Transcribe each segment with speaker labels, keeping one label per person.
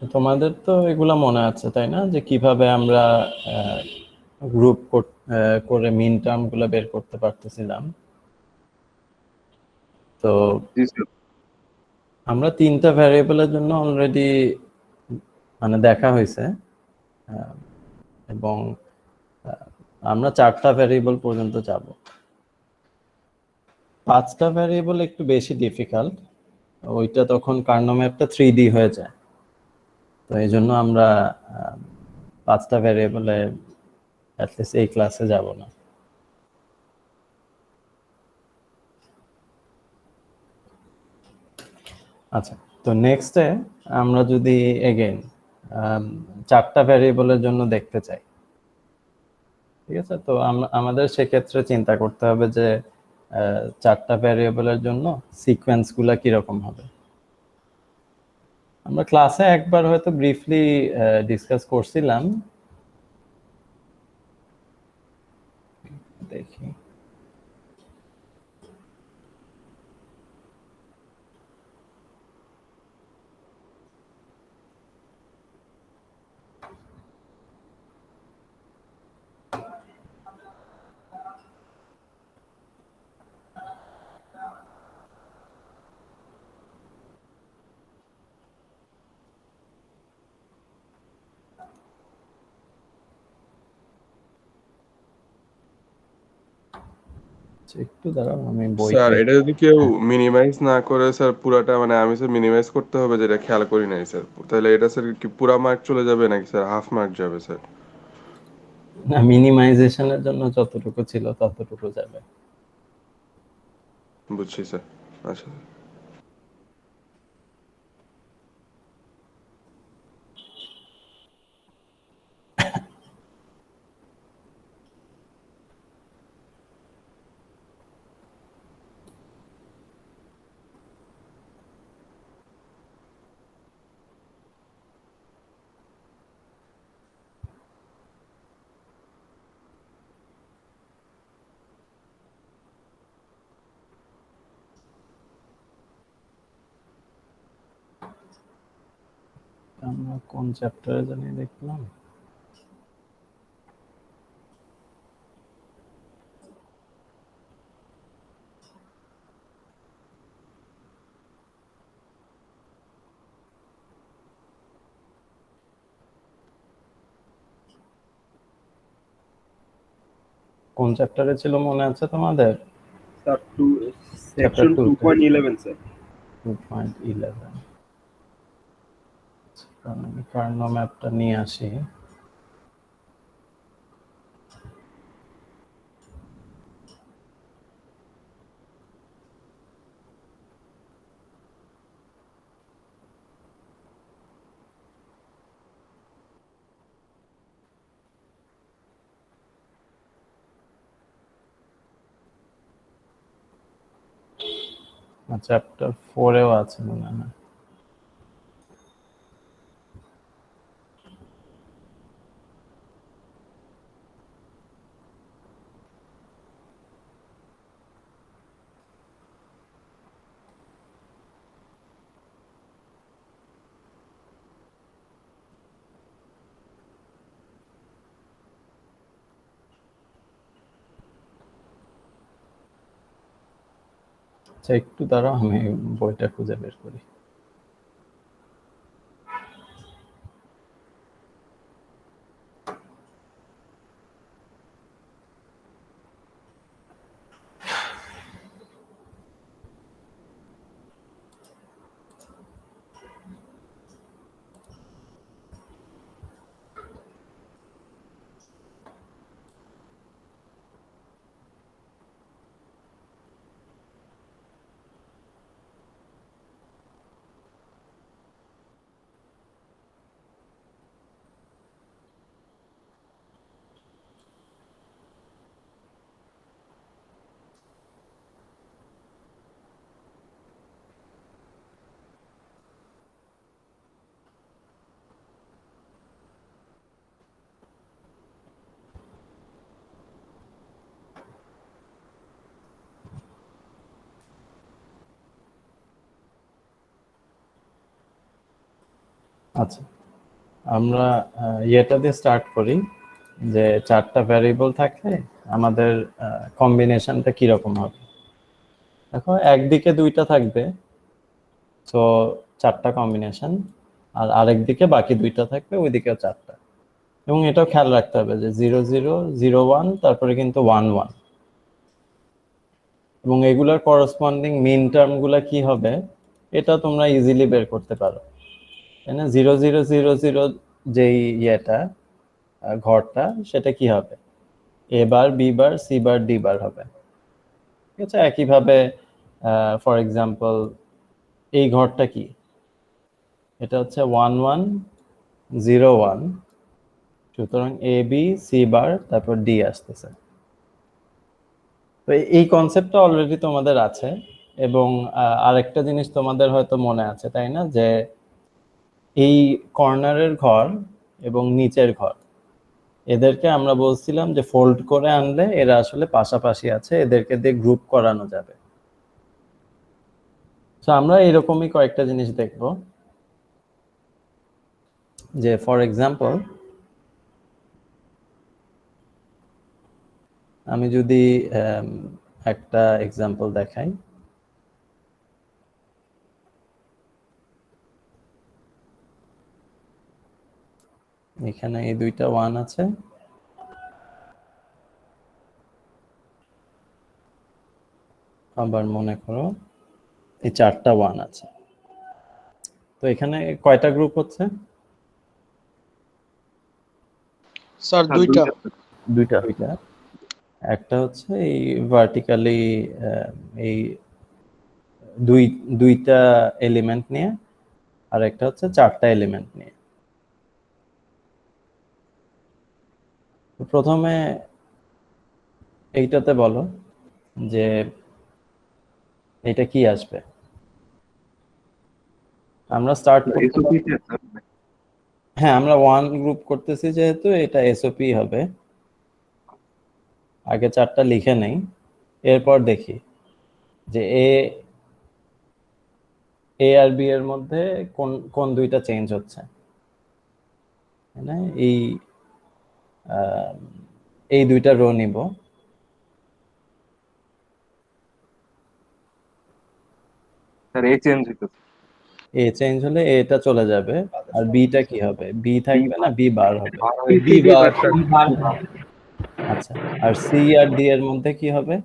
Speaker 1: তোমাদের তো এগুলা মনে আছে তাই না, যে কিভাবে আমরা গ্রুপ করে মিন টার্ম গুলা বের করতে পারতেছিলাম? তো
Speaker 2: জি স্যার।
Speaker 1: আমরা 3টা ভ্যারিয়েবলের জন্য অলরেডি মানে দেখা হয়েছে, এবং আমরা 4টা ভ্যারিয়েবল পর্যন্ত যাব। 5টা ভ্যারিয়েবল একটু বেশি ডিফিকাল্ট, ওইটা তখন কার্নো ম্যাপটা 3D হয়ে যায়। তো এই জন্য আমরা 5টা ভ্যারিয়েবলে অ্যাটলিস্ট এই ক্লাসে যাব না। আচ্ছা, তো নেক্সটে আমরা যদি এগেইন 4টা ভ্যারিয়েবলের জন্য দেখতে চাই, ঠিক আছে, তো আমাদের সেক্ষেত্রে চিন্তা করতে হবে যে 4টা ভ্যারিয়েবলের জন্য সিকোয়েন্সগুলো কিরকম হবে। আমরা ক্লাসে একবার হয়তো ব্রিফলি ডিসকাস করছিলাম, দেখি। একটু দাঁড়াও, আমি
Speaker 2: স্যার
Speaker 1: বইটা
Speaker 2: এটা যদি কেউ মিনিমাইজ না করে স্যার পুরাটা, মানে আমি স্যার মিনিমাইজ করতে হবে যেটা খেয়াল করি নাই স্যার, তাহলে এটা স্যার কি পুরা মার্ক চলে যাবে নাকি স্যার হাফ মার্ক যাবে স্যার?
Speaker 1: না, মিনিমাইজেশনের জন্য যতটুকু ছিল ততটুকু যাবে।
Speaker 2: বুঝছি স্যার। আচ্ছা।
Speaker 1: আমরা কোন চ্যাপ্টারে জানি দেখলাম, কোন চ্যাপ্টারে ছিল মনে আছে তোমাদের?
Speaker 3: Sir
Speaker 1: chapter
Speaker 3: section
Speaker 1: 2
Speaker 3: 2.11 sir.
Speaker 1: 2.11। আমি কার্নো ম্যাপটা নিয়ে আসি। চ্যাপ্টার 4-এও আছে মনে হয়। আচ্ছা, একটু দাঁড়াও, আমি বইটা খুঁজে বের করি। আচ্ছা, আমরা ইয়েটা দিয়ে স্টার্ট করি যে চারটা ভ্যারিয়েবল থাকলে আমাদের কম্বিনেশনটা কিরকম হবে। দেখো একদিকে দুইটা থাকবে, তো চারটা কম্বিনেশন, আর আরেক দিকে বাকি দুইটা থাকবে, ওইদিকেও চারটা। এবং এটাও খেয়াল রাখতে হবে যে 0 0 0 1, তারপরে কিন্তু 1 1, এবং এগুলার করসপন্ডিং মিন টার্ম গুলা কি হবে এটা তোমরা ইজিলি বের করতে পারো, তাই না? 0 0 0 0 যেই ইয়েটা ঘরটা, সেটা কি হবে? A bar, B bar, C bar, D bar হবে। ঠিক আছে, একইভাবে ফর এক্সাম্পল এই ঘরটা কি, এটা হচ্ছে 1 1 0 1, সুতরাং এ বি সি বার তারপর ডি আসতেছে। তো এই কনসেপ্টটা অলরেডি তোমাদের আছে, এবং আরেকটা জিনিস তোমাদের হয়তো মনে আছে, তাই না, যে এই কর্নারের ঘর এবং নিচের ঘর, এদেরকে আমরা বলছিলাম যে ফোল্ড করে আনলে এরা আসলে পাশাপাশি আছে, এদেরকে দিয়ে গ্রুপ করানো যাবে। তো আমরা এরকমই কয়েকটা জিনিস দেখব, যে ফর এক্সাম্পল আমি যদি একটা এক্সাম্পল দেখাই, এখানে এই দুইটা 1 আছে, আবার মনে করো এই চারটা 1 আছে। তো এখানে কয়টা গ্রুপ হচ্ছে?
Speaker 3: স্যার দুইটা।
Speaker 1: দুইটা। একটা হচ্ছে এই ভার্টিক্যালি এই দুইটা এলিমেন্ট নিয়ে, আর একটা হচ্ছে চারটা এলিমেন্ট নিয়ে। তো প্রথমে এইটাতে বলো যে এটা কি আসবে। আমরা স্টার্ট হ্যাঁ, আমরা 1 গ্রুপ করতেছি যেহেতু এটা এসওপি হবে। আগে চারটা লিখে নেই, এরপর দেখি যে এ আর বি এর মধ্যে কোন কোন দুইটা চেঞ্জ হচ্ছে, তাই না? এই দুইটা রো নিব,
Speaker 4: স্যার এ চেঞ্জ হইতেছে।
Speaker 1: এ চেঞ্জ হলে এটা চলে যাবে, আর বিটা কি হবে? বি থাকবে না বি বার হবে?
Speaker 4: B bar sir.
Speaker 1: আচ্ছা, আর সি আর ডি এর মধ্যে কি হবে?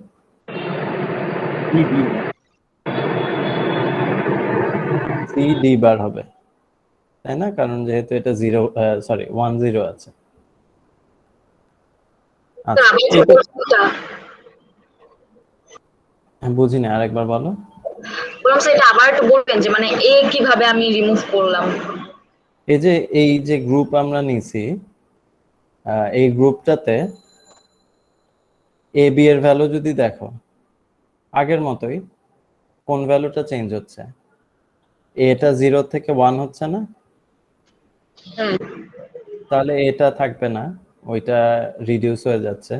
Speaker 1: সি ডি বার হবে, তাই না? কারণ যেহেতু এটা 1 0 আছে। আচ্ছা, এটা বুঝিনি, আরেকবার বলো।
Speaker 5: বললাম স্যার এটা আবার একটু বলবেন যে মানে এ কিভাবে আমি রিমুভ করলাম?
Speaker 1: এই যে গ্রুপ আমরা নিছি, এই গ্রুপটাতে এ বি এর ভ্যালু যদি দেখো আগের মতোই, কোন ভ্যালুটা চেঞ্জ হচ্ছে? এটা 0 থেকে 1 হচ্ছে না?
Speaker 5: হুম,
Speaker 1: তাহলে এটা থাকবে না, ওইটা রিডিউস হয়ে যাচ্ছে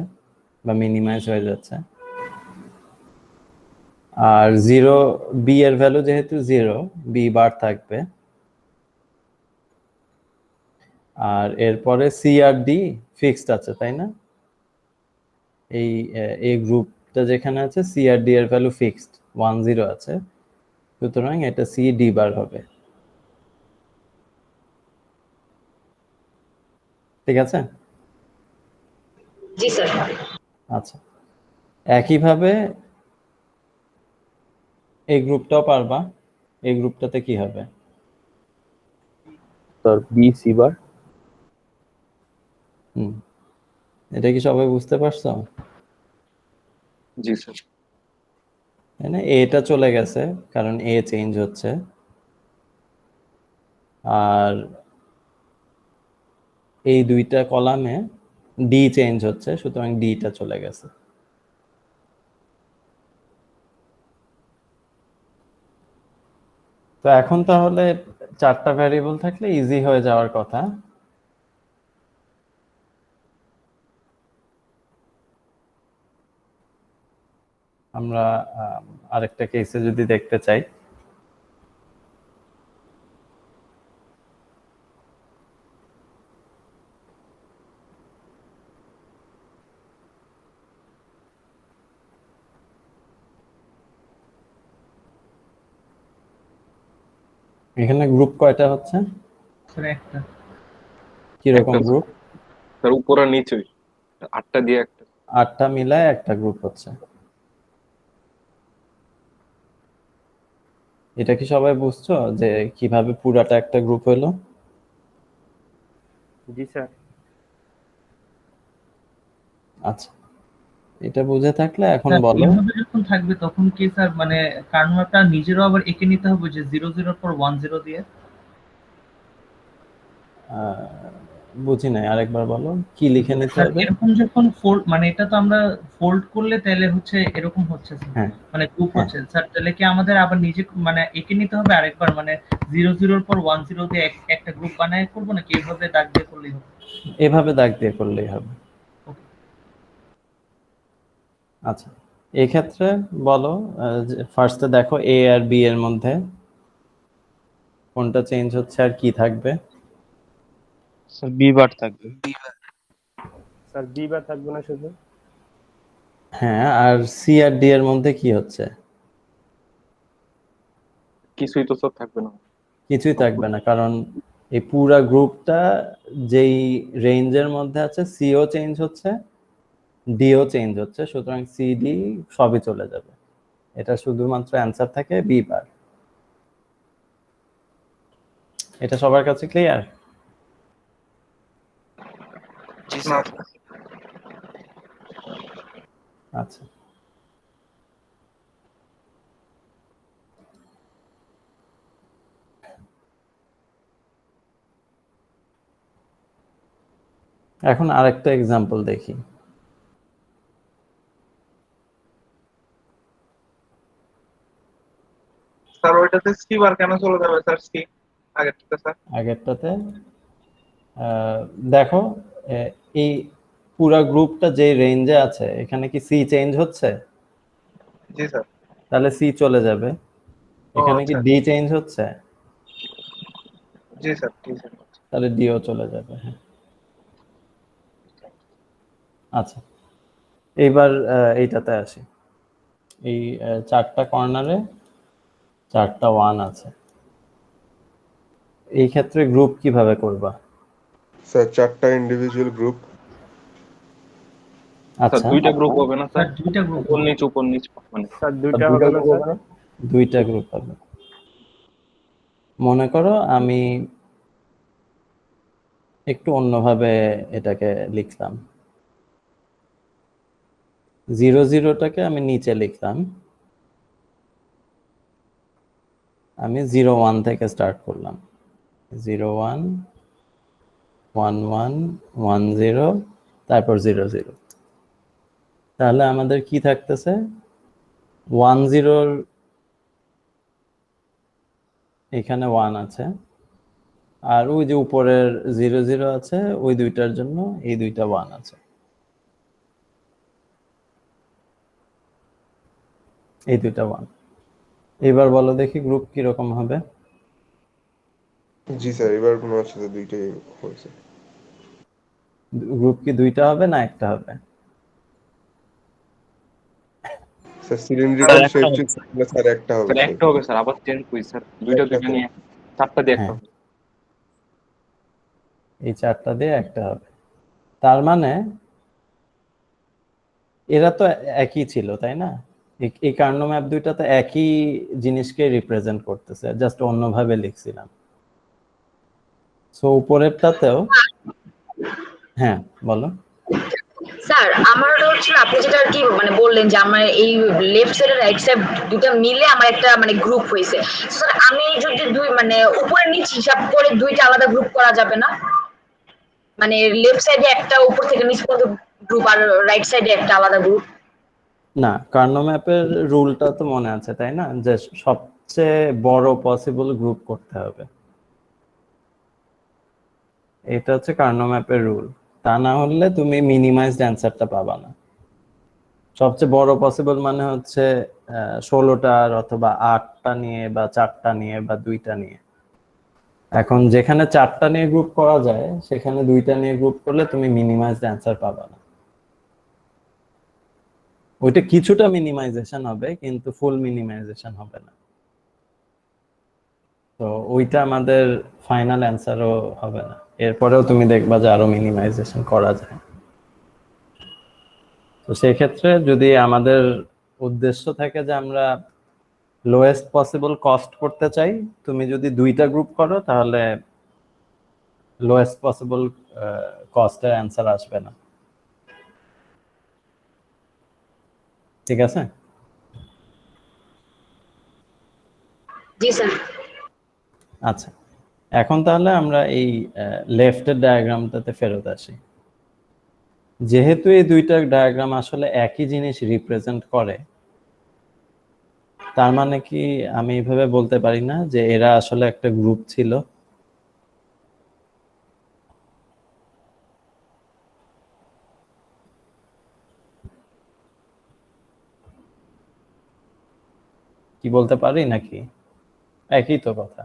Speaker 1: বা মিনিমাইজ হয়ে যাচ্ছে। আর 0, বি এর ভ্যালু যেহেতু 0, বি বার থাকবে। আর এরপরে সি আর ডি ফিক্সড আছে, তাই না? এই গ্রুপটা যেখানে আছে সি আর ডি এর ভ্যালু ফিক্সড 1 0 আছে, সুতরাং এটা সি ডি বার হবে। ঠিক আছে?
Speaker 5: জি স্যার।
Speaker 1: আচ্ছা, একইভাবে এই গ্রুপটাও পারবা। এই গ্রুপটাতে কি হবে?
Speaker 4: Sir B C bar.
Speaker 1: এটা কি সবাই বুঝতে পারছো?
Speaker 4: জি স্যার।
Speaker 1: তাই না? এটা চলে গেছে কারণ এ চেঞ্জ হচ্ছে, আর এই দুইটা কলামে ডি চেঞ্জ হচ্ছে, সুতরাং ডিটা চলে গেছে। তো এখন তাহলে চারটা ভ্যারিয়েবল থাকলে ইজি হয়ে যাওয়ার কথা। আমরা আরেকটা কেসে যদি দেখতে চাই, এখানে গ্রুপ কয়টা হচ্ছে,
Speaker 3: স্যার একটা।
Speaker 1: কিরকম
Speaker 4: একটা
Speaker 1: গ্রুপ?
Speaker 4: স্যার উপর আর নিচে 8টা দিয়ে একটা।
Speaker 1: 8টা মিলায় একটা গ্রুপ হচ্ছে। এটা কি সবাই বুঝছো যে কিভাবে পুরাটা একটা গ্রুপ হলো?
Speaker 6: জি স্যার।
Speaker 1: আচ্ছা, এটা বুঝে থাকলে এখন
Speaker 7: স্যার
Speaker 1: বলো।
Speaker 7: এইভাবে যখন থাকবে তখন কি স্যার মানে কার্নভারটা নিজেরও আবার এঁকে নিতে হবে যে 0 0 পর 1 0 দিয়ে?
Speaker 1: বুঝি নাই, আরেকবার বলো, কি লিখে নিতে
Speaker 7: স্যার
Speaker 1: হবে?
Speaker 7: এরকম যখন ফোল্ড মানে এটা তো আমরা ফোল্ড করলে তাহলে হচ্ছে এরকম হচ্ছে স্যার,
Speaker 1: হ্যাঁ
Speaker 7: মানে গ্রুপ
Speaker 1: হ্যাঁ,
Speaker 7: হচ্ছে স্যার, তাহলে কি আমাদের আবার নিজে মানে এঁকে নিতে হবে আরেকবার, মানে 0 0 পর 1 0 দিয়ে একটা গ্রুপ বানায় করবো নাকি এইভাবে দাগ দিয়ে করলেই হবে?
Speaker 1: এভাবে দাগ দিয়ে করলেই হবে।
Speaker 7: ওকে।
Speaker 1: আচ্ছা, এই ক্ষেত্রে বলো, ফার্স্টে দেখো এ আর বি এর মধ্যে কোনটা চেঞ্জ হচ্ছে আর কি থাকবে।
Speaker 3: স্যার বি বার থাকবে।
Speaker 6: স্যার বি বার থাকবে না শুধু?
Speaker 1: হ্যাঁ, আর সি আর ডি এর মধ্যে কি হচ্ছে?
Speaker 4: কিছুই তো স্যার থাকবে না।
Speaker 1: কিছুই থাকবে না, কারণ এই পুরা গ্রুপটা যেই রেঞ্জের মধ্যে আছে, সিও চেঞ্জ হচ্ছে, ডিও চেঞ্জ হচ্ছে, সুতরাং সি ডি সবই চলে যাবে। এটা শুধুমাত্র অ্যান্সার থাকে বি বার। এটা সবার কাছে ক্লিয়ার?
Speaker 3: জি স্যার।
Speaker 1: আচ্ছা, এখন আরেকটা এক্সাম্পল দেখি।
Speaker 8: স্যার ওইটাতে সি বার কেন চলে যাবে স্যার? সি আগেরটাতে স্যার।
Speaker 1: আগেরটাতে দেখো, এই পুরা গ্রুপটা যে রেঞ্জে আছে এখানে কি সি চেঞ্জ হচ্ছে?
Speaker 8: জি স্যার।
Speaker 1: তাহলে সি চলে যাবে।
Speaker 8: ও
Speaker 1: এখানে কি
Speaker 8: আচ্ছা।
Speaker 1: ডি চেঞ্জ হচ্ছে?
Speaker 8: জি স্যার, জি স্যার।
Speaker 1: তাহলে ডিও চলে যাবে। হ্যাঁ, আচ্ছা, এইবার এইটাতে আসি। এই 4টা কর্নারে 4টা 1 আছে, এই ক্ষেত্রে গ্রুপ কিভাবে করবা?
Speaker 2: স্যার 4টা ইন্ডিভিজুয়াল গ্রুপ।
Speaker 4: স্যার
Speaker 1: আচ্ছা,
Speaker 4: দুইটা গ্রুপ হবে না
Speaker 7: স্যার
Speaker 4: স্যার?
Speaker 7: দুইটা গ্রুপ
Speaker 4: উপর নিচ মানে
Speaker 6: স্যার দুইটা হবে না স্যার?
Speaker 1: 2টা গ্রুপ হবে। মনে করো আমি একটু অন্যভাবে এটাকে লিখলাম, 0 0টাকে আমি নিচে লিখলাম, আমি 0 1 থেকে স্টার্ট করলাম, 0 1 1 1 1 0, তারপর 0 0। তাহলে আমাদের কি থাকতেছে, 1 0 এখানে 1 আছে, আর ওই যে উপরের 0 0 আছে, ওই দুইটার জন্য এই দুইটা 1 আছে, এই দুইটা 1। এবার বলো দেখি গ্রুপ কিরকম হবে?
Speaker 2: জি স্যার, এবার মনে হচ্ছে যে দুইটাই হয়েছে।
Speaker 1: গ্রুপ কি দুইটা হবে না একটা হবে?
Speaker 2: স্যার সিলিন্ড্রিক্যাল
Speaker 3: স্যার একটা
Speaker 2: শেপ
Speaker 3: হবে।
Speaker 2: চিত্র স্যার একটা হবে
Speaker 4: স্যার
Speaker 2: স্যার।
Speaker 4: একটা হবে স্যার, আবার চেঞ্জ করি স্যার, দুইটা
Speaker 2: একটা
Speaker 4: দুইটা নিয়ে 4টা দিয়ে একটা
Speaker 1: হ্যাঁ,
Speaker 4: হবে।
Speaker 1: এই 4টা দিয়ে একটা হবে। তার মানে এরা তো একই ছিল, তাই না? এই কার্নো ম্যাপ দুইটা তো একই জিনিসকে রিপ্রেজেন্ট করতেছে, জাস্ট অন্যভাবে লিখছিলাম। সো উপরেরটাতেও, হ্যাঁ বলো।
Speaker 5: স্যার আমার হচ্ছে না, আপনি যেটা আর কি মানে বললেন যে আমার এই লেফট সাইড আর রাইট সাইড দুটো মিলে আমার একটা মানে গ্রুপ হয়েছে। স্যার আমি যদি দুই মানে উপরে নিচ হিসাব করে দুইটা আলাদা গ্রুপ করা যাবে না? মানে লেফট সাইডে একটা, উপর থেকে নিচ পর্যন্ত গ্রুপ, আর রাইট সাইডে একটা আলাদা গ্রুপ?
Speaker 1: না, কার্নো ম্যাপের রুলটা তো মনে আছে তাই না, যে সবচেয়ে বড় পসিবল গ্রুপ করতে হবে। এটা হচ্ছে কার্নো ম্যাপের রুল। তা না হলে তুমি মিনিমাইজড অ্যান্সারটা পাবা না। সবচেয়ে বড় পসিবল মানে হচ্ছে 16টার অথবা 8টা নিয়ে বা 4টা নিয়ে বা 2টা নিয়ে। এখন যেখানে 4টা নিয়ে গ্রুপ করা যায় সেখানে 2টা নিয়ে গ্রুপ করলে তুমি মিনিমাইজড অ্যান্সার পাবা না। ওইটা কিছুটা মিনিমাইজেশন হবে কিন্তু ফুল মিনিমাইজেশন হবে না। তো ওইটা আমাদের ফাইনাল অ্যান্সারও হবে না, এরপরেও তুমি দেখবা যে আরো মিনিমাইজেশন করা যায়। তো সেই ক্ষেত্রে যদি আমাদের উদ্দেশ্য থাকে যে আমরা লোয়েস্ট পসিবল কস্ট করতে চাই, তুমি যদি দুইটা গ্রুপ করো তাহলে লোয়েস্ট পসিবল কস্টের অ্যান্সার আসবে না। ঠিক আছে?
Speaker 5: জি স্যার।
Speaker 1: আচ্ছা, এখন তাহলে আমরা এই লেফটের ডায়াগ্রামটাতে ফেরত আসি। যেহেতু এই দুইটা ডায়াগ্রাম আসলে একই জিনিস রিপ্রেজেন্ট করে, তার মানে কি আমি এইভাবে বলতে পারি না যে এরা আসলে একটা গ্রুপ ছিল? কি বলতে পারি নাকি? একই তো কথা।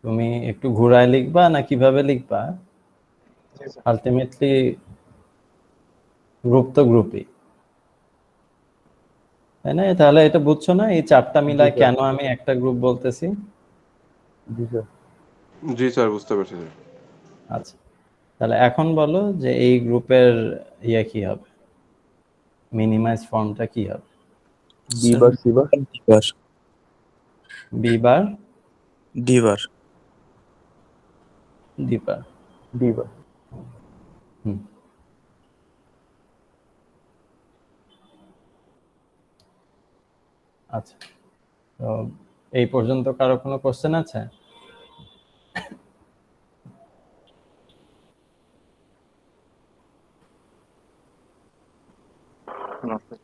Speaker 1: তুমি একটু ঘুরায় লিখবা না কিভাবে লিখবা, আলটিমেটলি গ্রুপ তো গ্রুপই, তাই না? তাহলে এটা বুঝছো না এই চারটা মিলায় কেন আমি একটা গ্রুপ বলতেছি?
Speaker 2: জি স্যার, বুঝতে পারছি স্যার।
Speaker 1: আচ্ছা, তাহলে এখন বলো যে এই গ্রুপের ইয়ে কি হবে, মিনিমাইজ ফর্মটা কি হবে?
Speaker 9: B bar C bar D bar
Speaker 1: B bar
Speaker 9: D bar
Speaker 1: D bar.
Speaker 6: D bar.
Speaker 1: হুম। আচ্ছা, তো এই পর্যন্ত কারো কোনো কোশ্চেন আছে?
Speaker 4: না স্যার।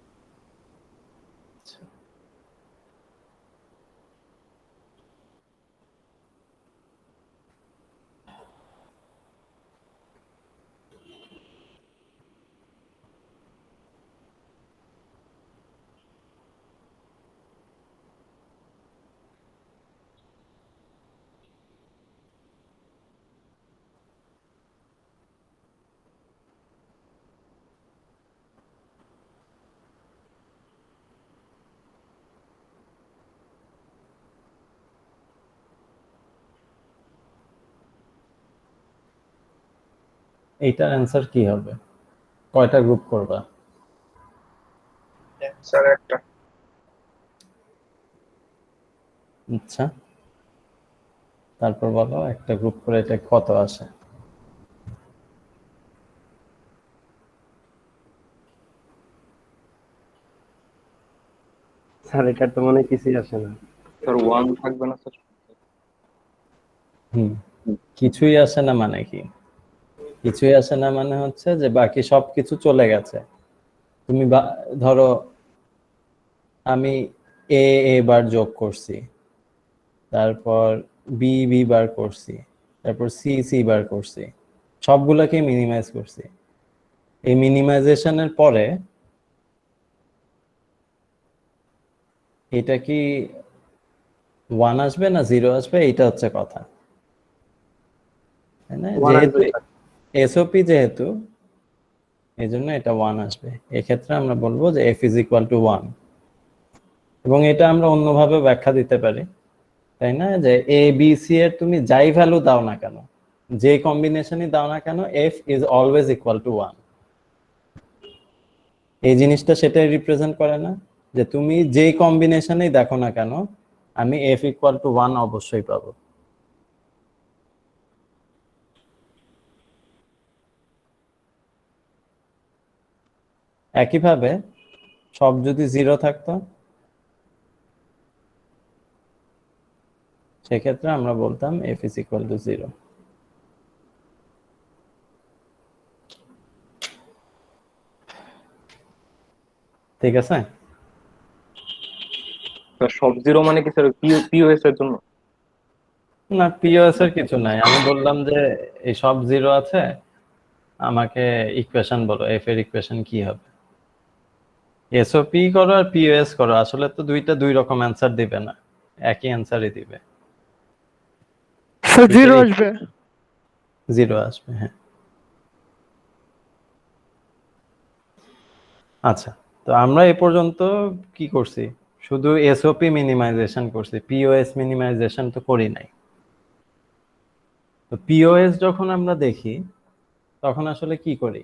Speaker 1: এইটার অ্যান্সার কি হবে? কয়টা গ্রুপ করবা?
Speaker 8: স্যার একটা।
Speaker 1: আচ্ছা, তারপর বলো একটা গ্রুপ করে এটা কত আসে?
Speaker 6: স্যার এটার তো মনে হয় কিছুই আসে না।
Speaker 4: স্যার 1 থাকবে না স্যার?
Speaker 1: হুম, কিছুই আসে না মানে কি? কিছুই আসে না মানে হচ্ছে যে বাকি সবকিছু চলে গেছে। তুমি ধরো আমি এ বার যোগ করছি, তারপর বি বার করছি, তারপর সি বার করছি, সবগুলোকে মিনিমাইজ করছি। এই মিনিমাইজেশনের পরে এটা কি 1 আসবে না 0 আসবে, এটা হচ্ছে কথা, তাই না? যেহেতু এসওপি যেহেতু, এই জন্য এটা 1 আসবে। এক্ষেত্রে আমরা বলবো যে f is equal to 1, এবং এটা আমরা অন্যভাবে ব্যাখ্যা দিতে পারি, তাই না? যে এ বি সি এর তুমি যাই ভ্যালু দাও না কেন, যে কম্বিনেশনই দাও না কেন, f is always equal to 1। এই জিনিসটা সেটাই রিপ্রেজেন্ট করে না, যে তুমি যেই কম্বিনেশনেই দেখো না কেন আমি f equal to 1 অবশ্যই পাবো। একইভাবে সব যদি 0 থাকতো সেক্ষেত্রে আমরা বলতাম f is equal to 0। ঠিক আছে?
Speaker 4: স্যার সব 0 মানে কি স্যার পিওএস এর জন্য?
Speaker 1: না, পিওএস এর কিছু নাই, আমি বললাম যে এই সব 0 আছে, আমাকে ইকুয়েশন বলো, f এর ইকুয়েশন কি হবে। এসওপি করো আর পিওএস করো, আসলে তো দুইটা দুই রকম অ্যান্সার দিবে না, একই অ্যান্সারই দিবে।
Speaker 10: স্যার 0 আসবে।
Speaker 1: 0 আসবে, হ্যাঁ। আচ্ছা, তো আমরা এ পর্যন্ত কি করছি? শুধু এসওপি মিনিমাইজেশন করছি, পিওএস মিনিমাইজেশন তো করি নাই। তো পিওএস যখন আমরা দেখি তখন আসলে কি করি,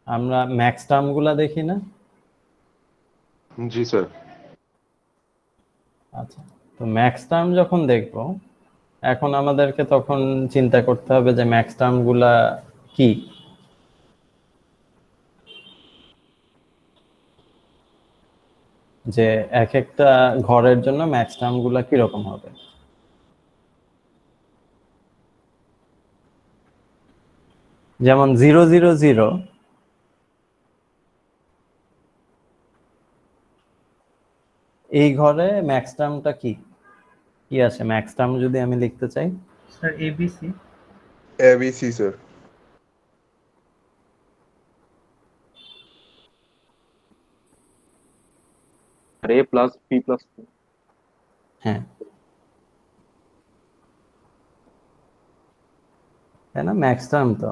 Speaker 1: আমরা ম্যাক্স টার্ম গুলা দেখি না?
Speaker 2: জি স্যার।
Speaker 1: আচ্ছা, তো ম্যাক্স টার্ম যখন দেখব, এখন আমাদেরকে তখন চিন্তা করতে হবে যে ম্যাক্স টার্ম গুলা কি। যে এক একটা ঘরের জন্য ম্যাক্স টার্ম গুলা কিরকম হবে। যেমন 000, এই ঘরে ম্যাক্স টার্মটা কি কি আছে? ম্যাক্স টার্ম যদি আমি লিখতে চাই,
Speaker 7: স্যার এবিসি।
Speaker 2: ABC sir.
Speaker 4: আর এ প্লাস বি প্লাস
Speaker 1: হ্যাঁ, তাই না? ম্যাক্স টার্ম তো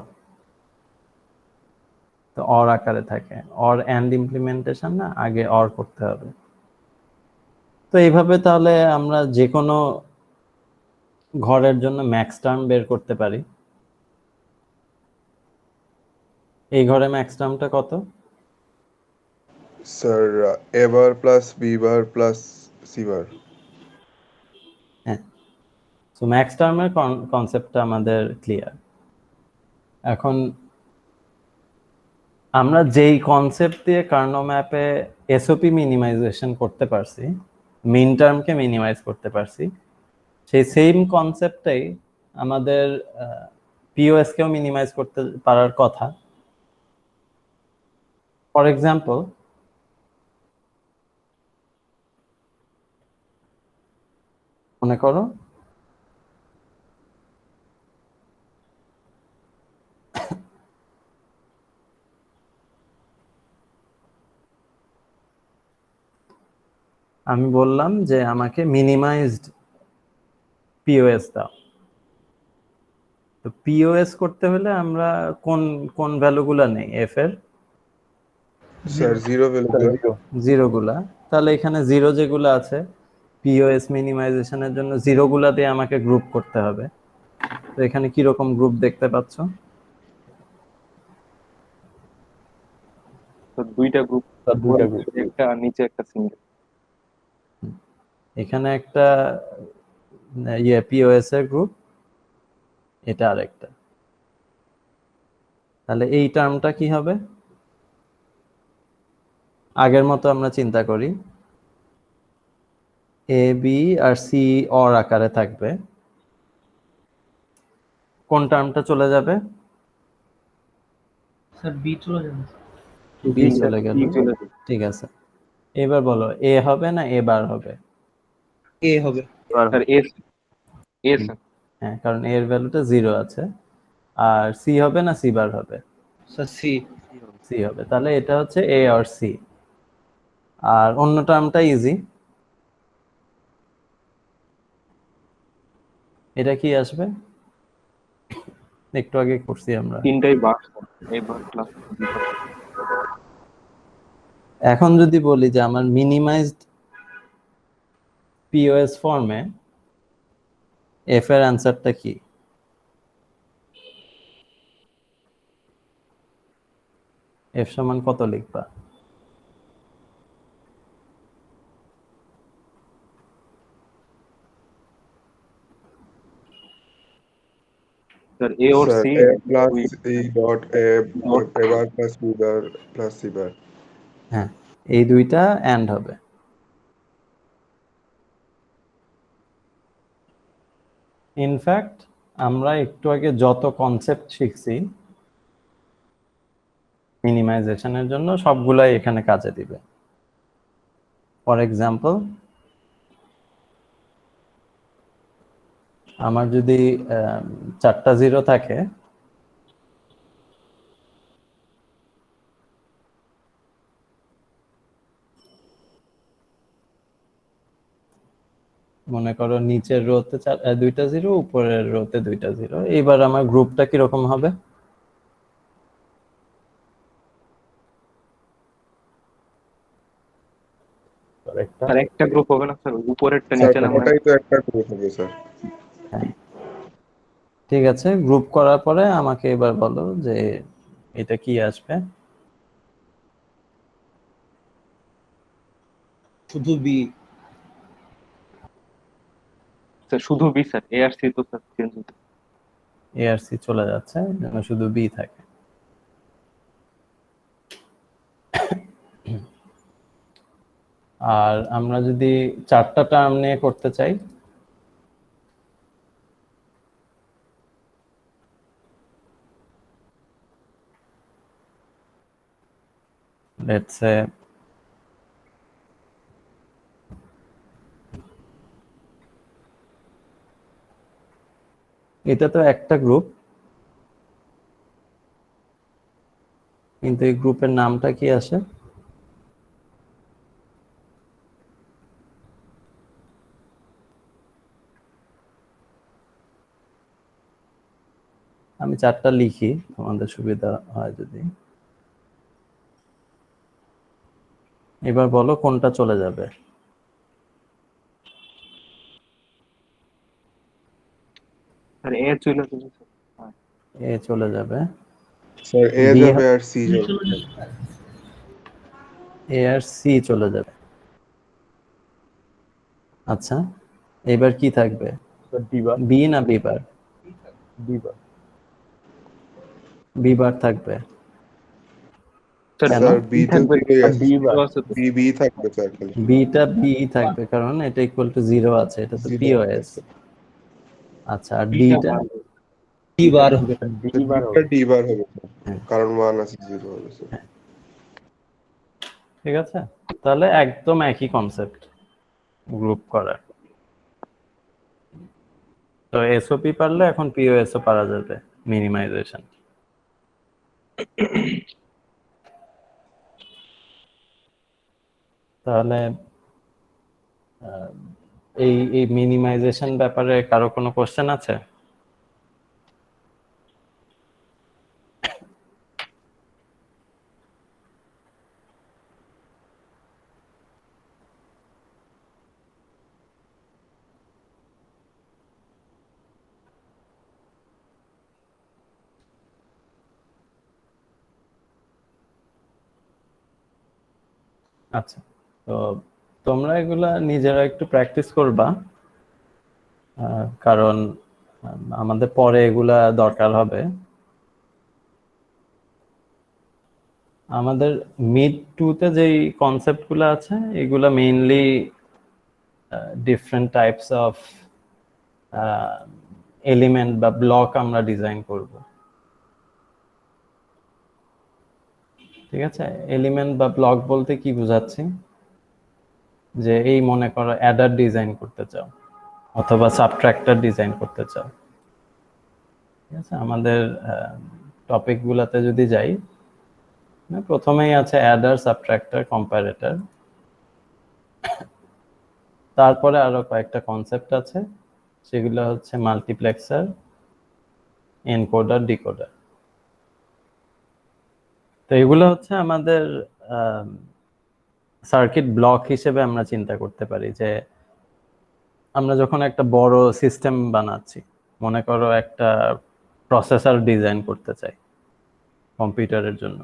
Speaker 1: তো অর আকারে থাকে, অর এন্ড ইমপ্লিমেন্টেশন না, আগে অর করতে হবে। তো এইভাবে তাহলে আমরা যে কোনো ঘরের জন্য ম্যাক্স টার্ম বের করতে পারি। এই ঘরে ম্যাক্স টার্মটা কত?
Speaker 2: Sir A bar plus B bar plus C bar.
Speaker 1: হ্যাঁ, সো ম্যাক্স টার্মের কনসেপ্টটা আমাদের ক্লিয়ার। এখন আমরা যেই কনসেপ্ট দিয়ে কার্নো ম্যাপে এসওপি মিনিমাইজেশন করতে পারছি, মিন টার্মকে মিনিমাইজ করতে পারছি, সেই সেম কনসেপ্টটাই আমাদের পিওএস কেও মিনিমাইজ করতে পারার কথা। ফর এক্সাম্পল, মনে করো আমি বললাম যে আমাকে মিনিমাইজড পিওএস দাও। তো পিওএস করতে হলে আমরা কোন কোন ভ্যালুগুলা নেই এফ এর?
Speaker 2: Sir zero value.
Speaker 1: জিরো গুলা। তাহলে এখানে জিরো যেগুলো আছে, পিওএস মিনিমাইজেশনের জন্য জিরো গুলা দিয়ে আমাকে গ্রুপ করতে হবে। তো এখানে কি রকম গ্রুপ দেখতে পাচ্ছ?
Speaker 4: দুইটা গ্রুপ, একটা আর নিচে একটা সিঙ্গেল।
Speaker 1: এখানে একটা পিওএস এর গ্রুপ, এটা আরেকটা। তাহলে এই টার্মটা কি হবে? আগের মতো আমরা চিন্তা করি, A B R C or আকারে থাকবে। কোন টার্মটা চলে যাবে?
Speaker 7: স্যার বি চলে যাবে।
Speaker 1: বি চলে গেল, ঠিক আছে। এবার বলো, এ হবে না এ বার হবে?
Speaker 3: এ হবে।
Speaker 4: স্যার এ স্যার।
Speaker 1: হ্যাঁ, কারণ এর ভ্যালুটা 0 আছে। আর সি হবে না সি বার হবে?
Speaker 3: Sir C.
Speaker 1: সি হবে। তাহলে এটা হচ্ছে এ আর সি। আর অন্য টার্মটা ইজি, এটা কি আসবে? একটু আগে করছি আমরা।
Speaker 4: তিনটাই বার, এ বার প্লাস বি বার।
Speaker 1: এখন যদি বলি যে আমার মিনিমাইজড পিওএস ফর্মে এফ এর অ্যান্সারটা কি? এফ সমান কত লিখবা?
Speaker 4: স্যার এ और
Speaker 2: sir
Speaker 4: C
Speaker 2: A plus E dot A bar plus B bar plus C bar.
Speaker 1: হ্যাঁ, এই দুইটা এন্ড হবে। ইনফ্যাক্ট আমরা একটু আগে যত কনসেপ্ট শিখছি মিনিমাইজেশনের জন্য, সবগুলাই এখানে কাজে দিবে। ফর এক্সাম্পল, আমার যদি 4টা জিরো থাকে, মনে করো নিচের রোতে 2টা জিরো, উপরের রোতে 2টা জিরো, এইবার আমার গ্রুপটা কিরকম হবে?
Speaker 4: স্যার একটা গ্রুপ হবে না স্যার, উপরেরটা
Speaker 2: স্যার
Speaker 4: নিচে নামা।
Speaker 2: ওটাই তো একটা গ্রুপ হবে স্যার।
Speaker 1: ঠিক আছে, গ্রুপ করার পরে আমাকে এবার বলো যে এটা কি আসবে।
Speaker 3: শুধু বি।
Speaker 4: স্যার শুধু বি স্যার, এ আর সি তো স্যার চেঞ্জ হতে।
Speaker 1: এ আর সি চলে যাচ্ছে, যেন শুধু বি থাকে। আর আমরা যদি 4টা টার্ম নিয়ে করতে চাই, লেটস সে এটা তো একটা গ্রুপ, কিন্তু এই গ্রুপের নামটা কি আসে? আমি 4টা লিখি, তোমাদের সুবিধা হয় যদি। এবার বলো কোনটা চলে যাবে।
Speaker 4: স্যার এ চলে যাবে স্যার।
Speaker 1: এ চলে যাবে,
Speaker 2: স্যার এ
Speaker 1: বি
Speaker 2: যাবে আর সি যাবে।
Speaker 7: চলে যাবে।
Speaker 1: এ আর সি চলে যাবে। আচ্ছা, এবার কি থাকবে?
Speaker 6: D bar.
Speaker 1: বি না B bar?
Speaker 6: D bar.
Speaker 1: B বার থাকবে।
Speaker 4: স্যার
Speaker 1: কেন?
Speaker 2: স্যার বি তো
Speaker 4: থাকবে,
Speaker 2: জিরোই আছে,
Speaker 6: ডি বার।
Speaker 2: বি বি থাকবে স্যার খালি।
Speaker 1: বিটা বি থাকবে কারণ এটা ইকুয়াল টু 0 আছে, এটা তো
Speaker 2: Zero
Speaker 1: পিওএস।
Speaker 2: আছে।
Speaker 1: আচ্ছা, আর ডিটা?
Speaker 3: ডি বার হবে।
Speaker 6: ডি বার
Speaker 2: ডিটা ডি বার হবে স্যার,
Speaker 1: হ্যাঁ।
Speaker 2: কারণ 1 আছে 0 হবে স্যার।
Speaker 1: ঠিক আছে, তাহলে একদম একই কনসেপ্ট গ্রুপ করার। তো এসওপি পারলে এখন পিওএসও পারা যাবে, মিনিমাইজেশন। তাহলে এই এই মিনিমাইজেশন ব্যাপারে কারো কোনো কোশ্চেন আছে? আচ্ছা, তো তোমরা এগুলা নিজেরা একটু প্র্যাকটিস করবা, কারণ আমাদের পরে এগুলা দরকার হবে। আমাদের মিড টুতে যেই কনসেপ্টগুলো আছে এগুলা mainly different types of element বা ব্লক আমরা ডিজাইন করব। ঠিক আছে, এলিমেন্ট বা ব্লক বলতে কি বোঝাচ্ছি? যে এই মনে করো অ্যাডার ডিজাইন করতে চাও অথবা সাবট্রাক্টর ডিজাইন করতে চাও। ঠিক আছে, আমাদের টপিক গুলাতে যদি যাই, প্রথমেই আছে অ্যাডার, সাবট্রাক্টর, কম্পারেটর। তারপরে আরো কয়েকটা কনসেপ্ট আছে, সেগুলো হচ্ছে মাল্টিপ্লেক্সার, এনকোডার, ডিকোডার। তো এগুলো হচ্ছে আমাদের সার্কিট ব্লক হিসেবে আমরা চিন্তা করতে পারি। যে আমরা যখন একটা বড় সিস্টেম বানাচ্ছি, মনে করো একটা প্রসেসর ডিজাইন করতে চাই কম্পিউটারের জন্য,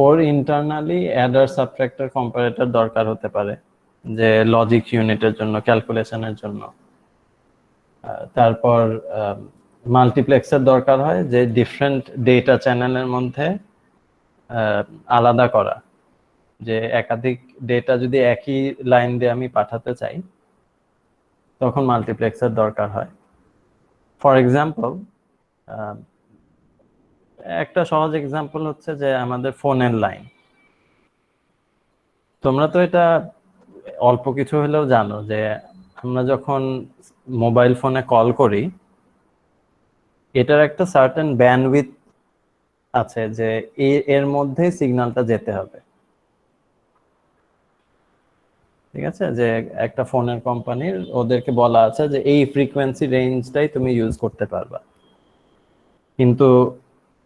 Speaker 1: ওর ইন্টারনালি অ্যাডার, সাবট্রাক্টর, কম্পারেটর দরকার হতে পারে, যে লজিক ইউনিটের জন্য, ক্যালকুলেশনের জন্য। তারপর মাল্টিপ্লেক্সার দরকার হয়, যে ডিফারেন্ট ডেটা চ্যানেলের মধ্যে আলাদা করা, যে একাধিক ডেটা যদি একই লাইন দিয়ে আমি পাঠাতে চাই তখন মাল্টিপ্লেক্সার দরকার হয়। ফর এক্সাম্পল, একটা সহজ এক্সাম্পল হচ্ছে যে আমাদের ফোনের লাইন। তোমরা তো এটা অল্প কিছু হলেও জানো যে আমরা যখন মোবাইল ফোনে কল করি, এটার একটা সার্টেন ব্যান্ডউইথ আছে, যে এর মধ্যে সিগন্যালটা যেতে হবে। ঠিক আছে, যে একটা ফোনের কোম্পানির ওদেরকে বলা আছে যে এই ফ্রিকোয়েন্সি রেঞ্জটাই তুমি ইউজ করতে পারবা। কিন্তু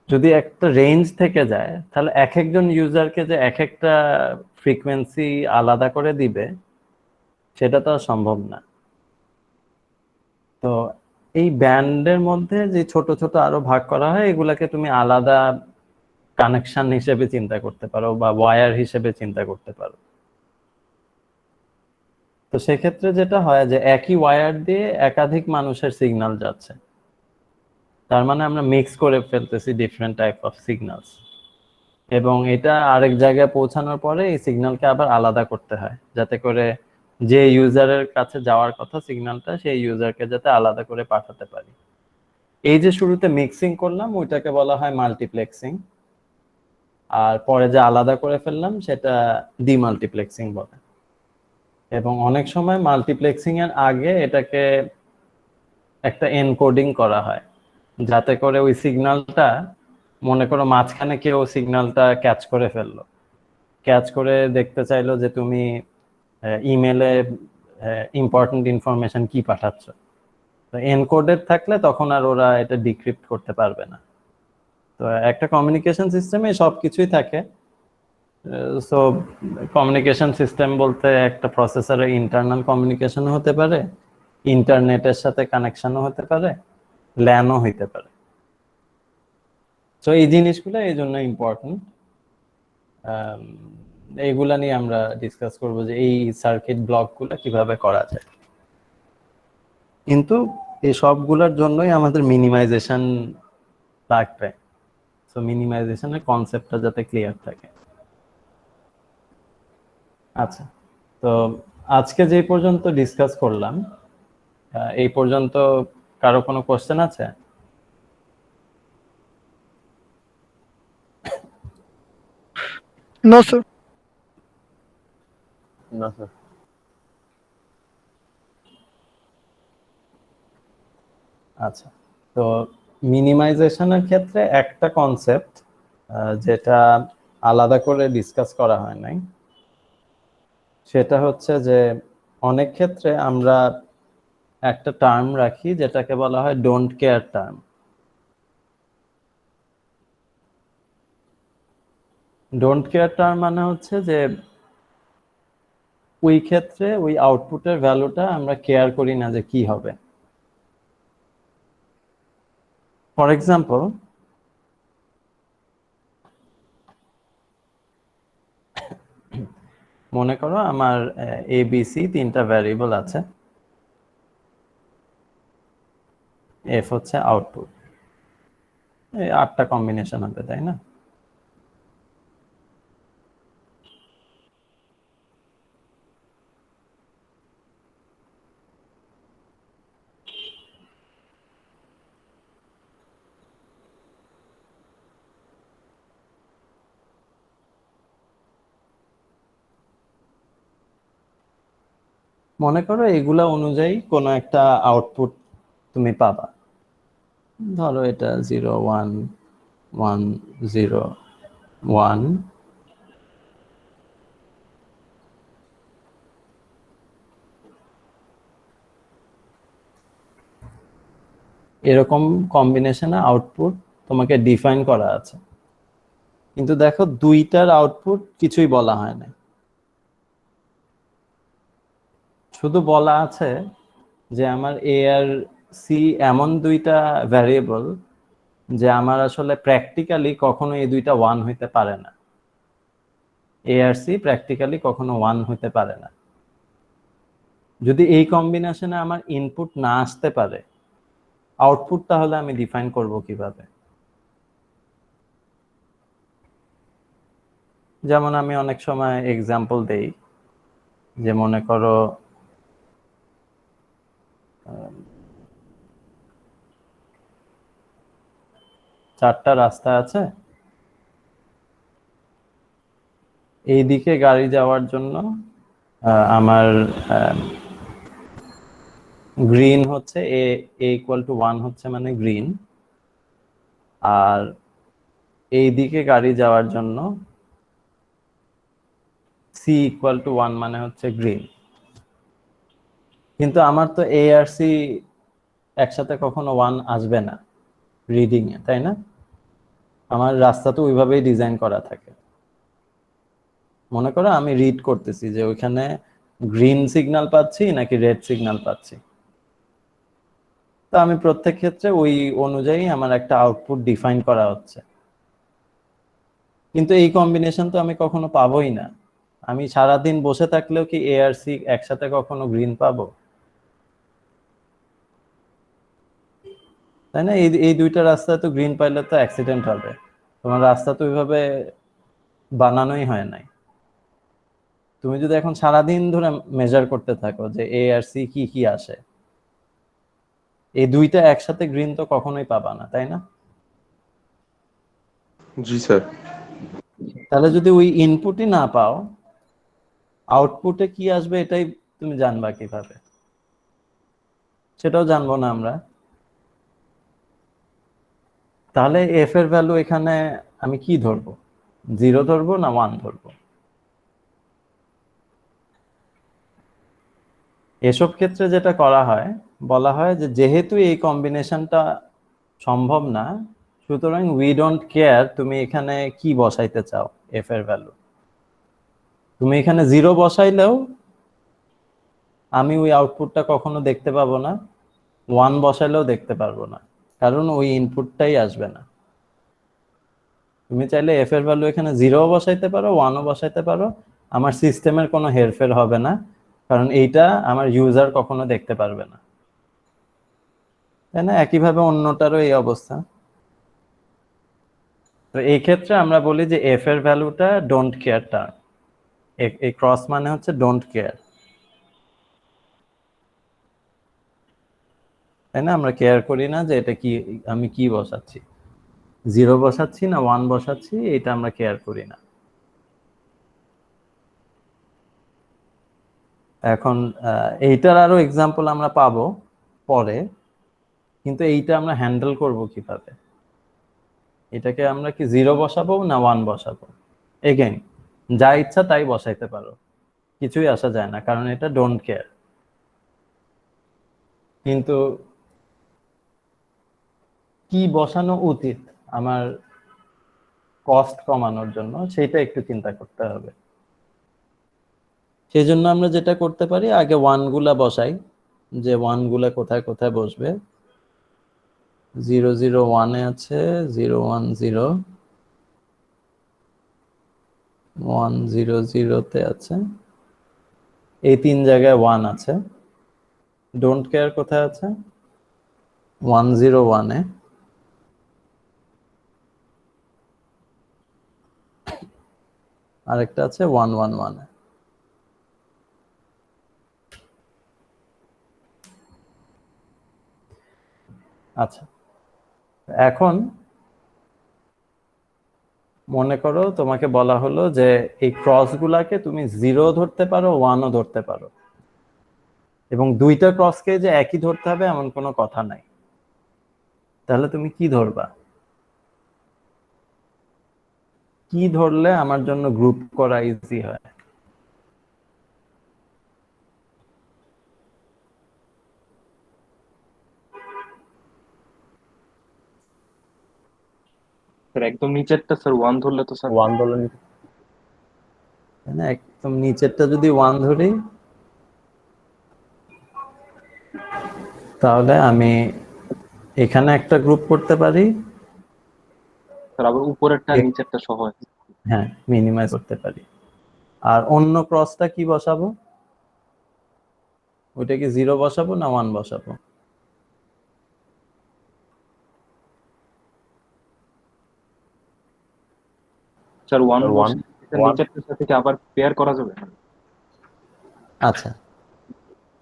Speaker 1: যদি একটা রেঞ্জ থেকে যায়, তাহলে এক একজন ইউজারকে যে এক একটা ফ্রিকোয়েন্সি আলাদা করে দিবে সেটা তো আর সম্ভব না। তো এই ব্যান্ডের মধ্যে যে ছোট ছোট আরো ভাগ করা হয় এগুলাকে তুমি আলাদা কানেকশন হিসেবে চিন্তা করতে পারো বা ওয়্যার হিসেবে চিন্তা করতে পারো। তো সেক্ষেত্রে যেটা হয় যে একই ওয়্যার দিয়ে একাধিক মানুষের সিগন্যাল যাচ্ছে, তার মানে আমরা মিক্স করে ফেলতেছি ডিফারেন্ট টাইপ অফ সিগন্যালস, এবং এটা আরেক জায়গায় পৌঁছানোর পরে এই সিগন্যালকে আবার আলাদা করতে হয় যাতে করে যে ইউজারের কাছে যাওয়ার কথা সিগন্যালটা সেই ইউজারকে যাতে আলাদা করে পাঠাতে পারি। এই যে শুরুতে মিক্সিং করলাম ওইটাকে বলা হয় মাল্টিপ্লেক্সিং, আর পরে যে আলাদা করে ফেললাম সেটা ডিমাল্টিপ্লেক্সিং বলে। এবং অনেক সময় মাল্টিপ্লেক্সিং এর আগে এটাকে একটা এনকোডিং করা হয় যাতে করে ওই সিগন্যালটা, মনে করো মাঝখানে কেউ সিগন্যালটা ক্যাচ করে ফেললো, ক্যাচ করে দেখতে চাইলো যে তুমি ইমেলে ইম্পর্টেন্ট ইনফরমেশন কি পাঠাচ্ছ, তো এনকোডেড থাকলে তখন আর ওরা এটা ডিক্রিপ্ট করতে পারবে না। তো একটা কমিউনিকেশন সিস্টেমে সবকিছুই থাকে। সো কমিউনিকেশন সিস্টেম বলতে একটা প্রসেসরের ইন্টারনাল কমিউনিকেশন হতে পারে, ইন্টারনেটের সাথে কানেকশনও হতে পারে, ল্যানও হইতে পারে। তো এই জিনিসগুলো এই জন্য ইম্পর্টেন্ট। এইগুলা নিয়ে আমরা ডিসকাস করব যে এই সার্কিট ব্লকগুলো কিভাবে করা যায়। কিন্তু এই সবগুলোর জন্যই আমাদের মিনিমাইজেশন লাগবে। সো মিনিমাইজেশনের কনসেপ্টটা যাতে ক্লিয়ার থাকে। আচ্ছা, তো আজকে যে পর্যন্ত ডিসকাস করলাম এই পর্যন্ত কারো কোনো কোশ্চেন আছে?
Speaker 10: No, sir.
Speaker 6: না স্যার।
Speaker 1: আচ্ছা, তো মিনিমাইজেশনের ক্ষেত্রে একটা কনসেপ্ট যেটা আলাদা করে ডিসকাস করা হয় নাই, সেটা হচ্ছে যে অনেক ক্ষেত্রে আমরা একটা টার্ম রাখি যেটাকে বলা হয় don't care term. Don't care term মানে হচ্ছে যে ওই ক্ষেত্রে ওই আউটপুটের ভ্যালুটা আমরা কেয়ার করি না যে কি হবে। ফর এক্সাম্পল, মনে করো আমার এবিসি তিনটা ভ্যারিয়েবল আছে, এফ হচ্ছে আউটপুট, এই 8টা কম্বিনেশন হবে, তাই না? মনে করো এগুলা অনুযায়ী কোনো একটা আউটপুট তুমি পাবা। ধরো এটা 0 1 1 0 1, এরকম কম্বিনেশনে আউটপুট তোমাকে ডিফাইন করা আছে। কিন্তু দেখো দুইটার আউটপুট কিছুই বলা হয় না, শুধু বলা আছে যে আমার এ আর সি এমন দুইটা ভ্যারিয়েবল যে আমার আসলে প্র্যাকটিক্যালি কখনো এই দুইটা 1 হইতে পারে না। এ আর সি প্র্যাকটিক্যালি কখনো 1 হইতে পারে না। যদি এই কম্বিনেশনে আমার ইনপুট না আসতে পারে, আউটপুট তাহলে আমি ডিফাইন করব কিভাবে? যেমন আমি অনেক সময় এক্সাম্পল দেই, যে মনে করো চারটা রাস্তা আছে, এই দিকে গাড়ি যাওয়ার জন্য আমার গ্রিন হচ্ছে এ ইকুয়াল টু 1 হচ্ছে মানে গ্রিন, আর এই দিকে গাড়ি যাওয়ার জন্য সি ইকুয়াল টু 1 মানে হচ্ছে গ্রিন। কিন্তু আমার তো এ আর সি একসাথে কখনো 1 আসবে না রিডিং এ, তাই না? আমার রাস্তা তো ওইভাবেই ডিজাইন করা থাকে। মনে করো আমি রিড করতেছি যে ওইখানে গ্রিন সিগন্যাল পাচ্ছি নাকি রেড সিগন্যাল পাচ্ছি, তো আমি প্রত্যেক ক্ষেত্রে ওই অনুযায়ী আমার একটা আউটপুট ডিফাইন করা হচ্ছে। কিন্তু এই কম্বিনেশন তো আমি কখনো পাবোই না। আমি সারাদিন বসে থাকলেও কি এ আর সি একসাথে কখনো গ্রিন পাবো? তাই না? এই দুইটা রাস্তায় তো গ্রিন পাইলে তো অ্যাক্সিডেন্ট হবে। তোমার রাস্তা তো ওইভাবে বানানোই হয় নাই। তুমি যদি এখন সারাদিন ধরে মেজার করতে থাকো যে এ আর সি কি কি আসে, এই দুইটা একসাথে গ্রিন তো কখনোই পাবা না, তাই না?
Speaker 2: জি স্যার।
Speaker 1: তাহলে যদি ওই ইনপুটই না পাও, আউটপুটে কি আসবে এটাই তুমি জানবা কিভাবে? সেটাও জানবো না আমরা। তাহলে এফ এর ভ্যালু এখানে আমি কি ধরবো, 0 ধরবো না 1 ধরবো? এসব ক্ষেত্রে যেটা করা হয়, বলা হয় যে যেহেতু এই কম্বিনেশনটা সম্ভব না, সুতরাং উই ডোন্ট কেয়ার তুমি এখানে কি বসাইতে চাও এফ এর ভ্যালু। তুমি এখানে 0 বসাইলেও আমি ওই আউটপুটটা কখনো দেখতে পাবো না, 1 বসাইলেও দেখতে পারবো না, কারণ ওই ইনপুটটাই আসবে না। তুমি চাইলে এফ এর ভ্যালু এখানে 0 বসাইতে পারো, 1ও বসাইতে পারো, আমার সিস্টেমের কোনো হেরফের হবে না, কারণ এইটা আমার ইউজার কখনো দেখতে পারবে না, তাই না? একইভাবে অন্যটারও এই অবস্থা। তো এই ক্ষেত্রে আমরা বলি যে এফ এর ভ্যালুটা ডোন্ট কেয়ার টার্ম। এই ক্রস মানে হচ্ছে ডোন্ট কেয়ার, তাই না? আমরা কেয়ার করি না যে এটা কি, আমি কি বসাচ্ছি, 0 বসাচ্ছি না 1 বসাচ্ছি, এটা আমরা কেয়ার করি না। এখন এইটার আরো এক্সাম্পল আমরা পাবো পরে, কিন্তু এইটা আমরা হ্যান্ডেল করব কিভাবে? এটাকে আমরা কি 0 বসাবো না 1 বসাবো? এগেইন যা ইচ্ছা তাই বসাইতে পারো, কিছুই আসা যায় না, কারণ এটা ডোন্ট কেয়ার। কিন্তু কি বসানো উচিত আমার কস্ট কমানোর জন্য, সেটা একটু চিন্তা করতে হবে। সেই জন্য আমরা যেটা করতে পারি, আগে 1 গুলা বসাই, যে 1 গুলা কোথায় কোথায় বসবে। 0 0 1 এ আছে, 0 1 0, 1 0 0 তে আছে, এই 3 জায়গায় 1 আছে। ডোন্ট কেয়ার কোথায় আছে? 1 0 1 এ। আরেকটা আছে 1 1 1 এ। আচ্ছা, এখন মনে করো তোমাকে বলা হলো যে এই ক্রস গুলাকে তুমি 0 ধরতে পারো, 1ও ধরতে পারো, এবং দুইটা ক্রসকে যে একই ধরতে হবে এমন কোনো কথা নাই। তাহলে তুমি কি ধরবা? কি ধরলে আমার জন্য গ্রুপ করা ইজি হয়?
Speaker 4: স্যার একদম নিচেরটা স্যার 1 ধরলে তো স্যার
Speaker 6: 1 ডলার
Speaker 1: তাই না? একদম নিচেরটা যদি 1 ধরি, তাহলে আমি এখানে একটা গ্রুপ করতে পারি,
Speaker 4: স্যার আবার উপরেরটা আর নিচেরটা সহ আছে।
Speaker 1: হ্যাঁ মিনিমাইজ করতে পারি। আর অন্য ক্রসটা কি বসাবো? ওইটা কি 0 বসাবো না 1 বসাবো?
Speaker 4: স্যার 1
Speaker 6: 1
Speaker 4: বসে নিচেরটার সাথে কি আবার পেয়ার করা যাবে?
Speaker 1: আচ্ছা,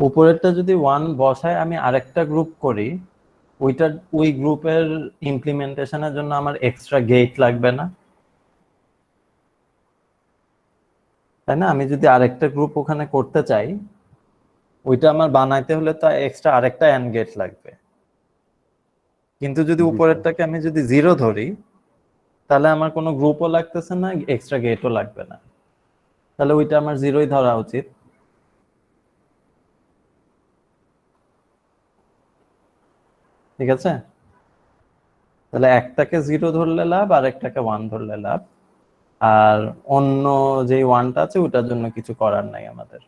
Speaker 1: উপরেরটা যদি 1 বসায় আমি আরেকটা গ্রুপ করি, ওই গ্রুপের ইমপ্লিমেন্টেশনের জন্য আমার এক্সট্রা গেট লাগবে না, তাই না? আমি যদি আরেকটা গ্রুপ ওখানে করতে চাই, ওইটা আমার বানাইতে হলে তো এক্সট্রা আরেকটা এন্ড গেট লাগবে। কিন্তু যদি উপরেরটাকে আমি যদি 0 ধরি, তাহলে আমার কোনো গ্রুপও লাগতেছে না, এক্সট্রা গেটও লাগবে না, তাহলে ওইটা আমার 0ই ধরা উচিত। ঠিক আছে? তাহলে একটাকে 0 ধরলে লাভ, আর একটাকে 1 ধরলে লাভ। আর অন্য যে ওয়ানটা আছে ওটার জন্য কিছু করার নাই আমাদের।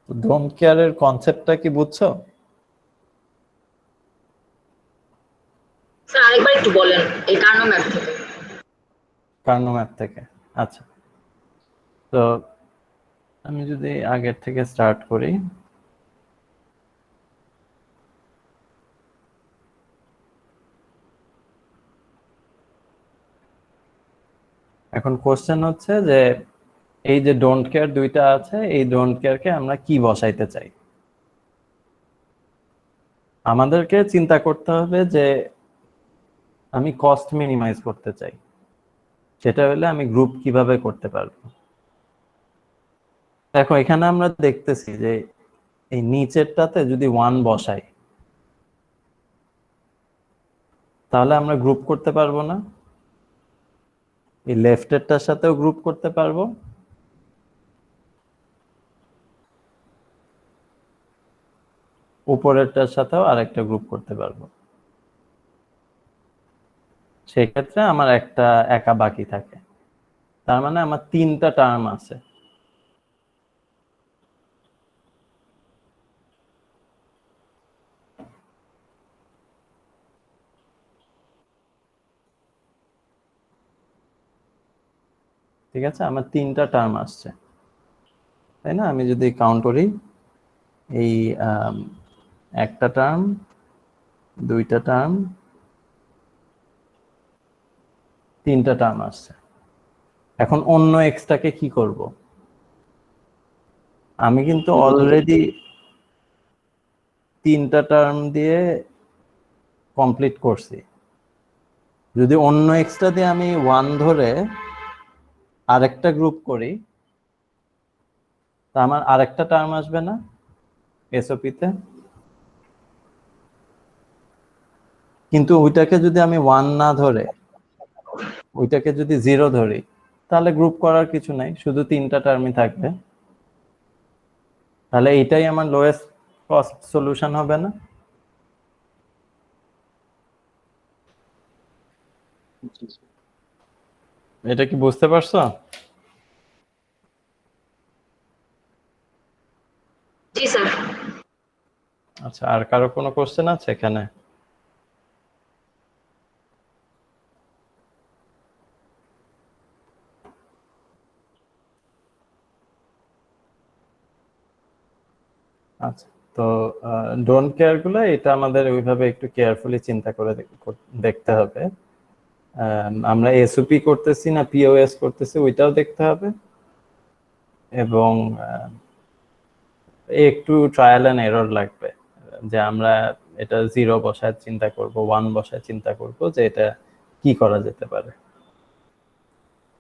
Speaker 1: ডোন্ট কেয়ারের কনসেপ্টটা কি বুঝছো?
Speaker 5: স্যার আরেকবার একটু বলেন এই কার্নো ম্যাপ থেকে।
Speaker 1: কার্নো ম্যাপ থেকে। আচ্ছা, তো আমি যদি আগের থেকে স্টার্ট করি, এখন কোশ্চেন হচ্ছে যে এই যে ডোন্ট কেয়ার দুইটা আছে, এই ডোন্ট কেয়ারকে আমরা কি বসাইতে চাই। আমাদেরকে চিন্তা করতে হবে যে আমি কস্ট মিনিমাইজ করতে চাই, সেটা হলে আমি গ্রুপ কিভাবে করতে পারবো। দেখো এখানে আমরা দেখতেছি যে এই নিচেরটাতে যদি 1 বসাই তাহলে আমরা গ্রুপ করতে পারবো না, এই লেফটেরটার সাথেও গ্রুপ করতে পারবো, উপরেরটার সাথেও আরেকটা গ্রুপ করতে পারবো। সেক্ষেত্রে আমার একটা একা বাকি থাকে, তার মানে আমার 3টা টার্ম আছে। ঠিক আছে, আমার 3টা টার্ম আসছে, তাই না? আমি যদি কাউন্ট করি, এই একটা টার্ম, 2টা টার্ম, 3টা টার্ম আসছে। এখন অন্য এক্সটাকে কি করব? আমি কিন্তু অলরেডি 3টা টার্ম দিয়ে কমপ্লিট করছি। যদি অন্য এক্সটা দিয়ে আমি 1 ধরে আরেকটা গ্রুপ করি, তা আমার আরেকটা টার্ম আসবে না এসওপিতে? কিন্তু ওইটাকে যদি আমি 1 না ধরে ওইটাকে যদি 0 ধরি, তাহলে গ্রুপ করার কিছু নাই, শুধু 3টা টার্মই থাকবে। তাহলে এইটাই আমার লোয়েস্ট কস্ট সলিউশন হবে না? এটা কি বুঝতে পারছো?
Speaker 5: জি স্যার।
Speaker 1: আচ্ছা, আর কারো কোনো কোশ্চেন আছে এখানে? আচ্ছা, তো ডোন্ট কেয়ার গুলো এটা আমাদের ওইভাবে একটু কেয়ারফুলি চিন্তা করে দেখতে হবে। আমরা এসওপি করতেছি না পিওএস করতেছি ওইটাও দেখতে হবে, এবং একটু ট্রায়াল এন্ড এরর লাগবে, যে আমরা এটা 0 বসায় চিন্তা করব, 1 বসায় চিন্তা করব, যে এটা কি করা যেতে পারে।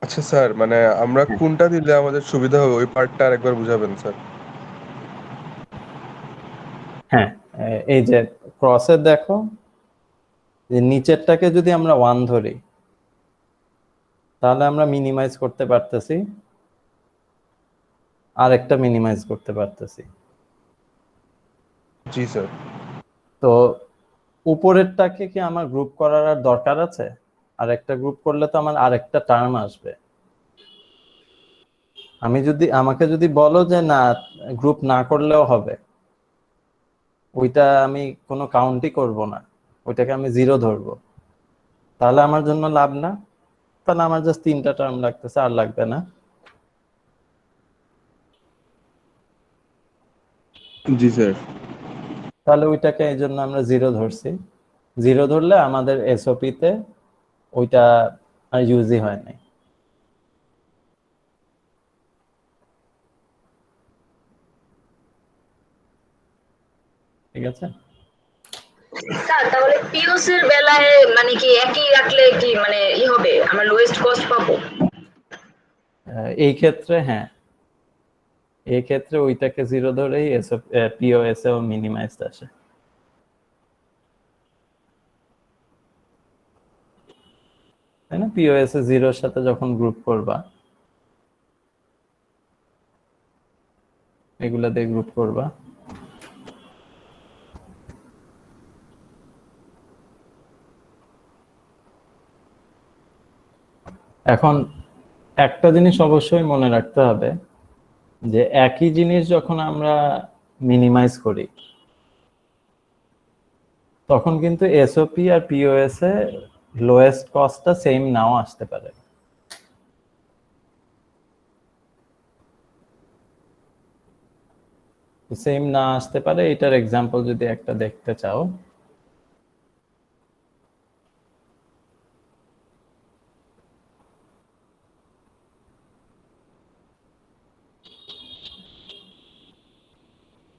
Speaker 2: আচ্ছা স্যার, মানে আমরা কোনটা দিলে আমাদের সুবিধা হবে ওই পার্টটা আরেকবার বুঝাবেন স্যার।
Speaker 1: হ্যাঁ, এই যে ক্রসের দেখো, যে নিচেরটাকে যদি আমরা 1 ধরি তাহলে আমরা মিনিমাইজ করতে পারতেছি, আর একটা মিনিমাইজ করতে পারতেছি।
Speaker 2: জি স্যার।
Speaker 1: তো উপরেরটাকে কি আমার গ্রুপ করার আর দরকার আছে? আর একটা গ্রুপ করলে তো আমার আরেকটা টার্ম আসবে। আমাকে যদি বলো যে না, গ্রুপ না করলেও হবে, ওইটা আমি কোনো কাউন্টই করব না, ওইটাকে আমি 0 ধরবো, তাহলে আমার জন্য লাভ না? তাহলে আমার জাস্ট 3টা টার্ম লাগতেছে, আর লাগবে না।
Speaker 2: জি স্যার।
Speaker 1: তাহলে ওইটাকে এই জন্য আমরা 0 ধরছি। 0 ধরলে আমাদের এসওপি তে ওইটা আর ইউজই হয় নাই। ঠিক আছে,
Speaker 5: স্যার তাহলে পিওস এর বেলায় মানে কি একই রাখলে কি মানে হবে, আমরা লোয়েস্ট কস্ট পাবো?
Speaker 1: এই ক্ষেত্রে হ্যাঁ, এই ক্ষেত্রে ওইটাকে 0 ধরেই পিওএস এও মিনিমাইজড আসে। তাই না? পিওএস এ 0-র সাথে যখন গ্রুপ করবা, এগুলা দিয়ে গ্রুপ করবা, এখন একটা জিনিস অবশ্যই মনে রাখতে হবে যে একই জিনিস যখন আমরা মিনিমাইজ করি তখন কিন্তু এসওপি আর পিওএস এ লোয়েস্ট কস্টটা সেম নাও আসতে পারে। সেম না আসতে পারে, এটার এক্সাম্পল যদি একটা দেখতে চাও,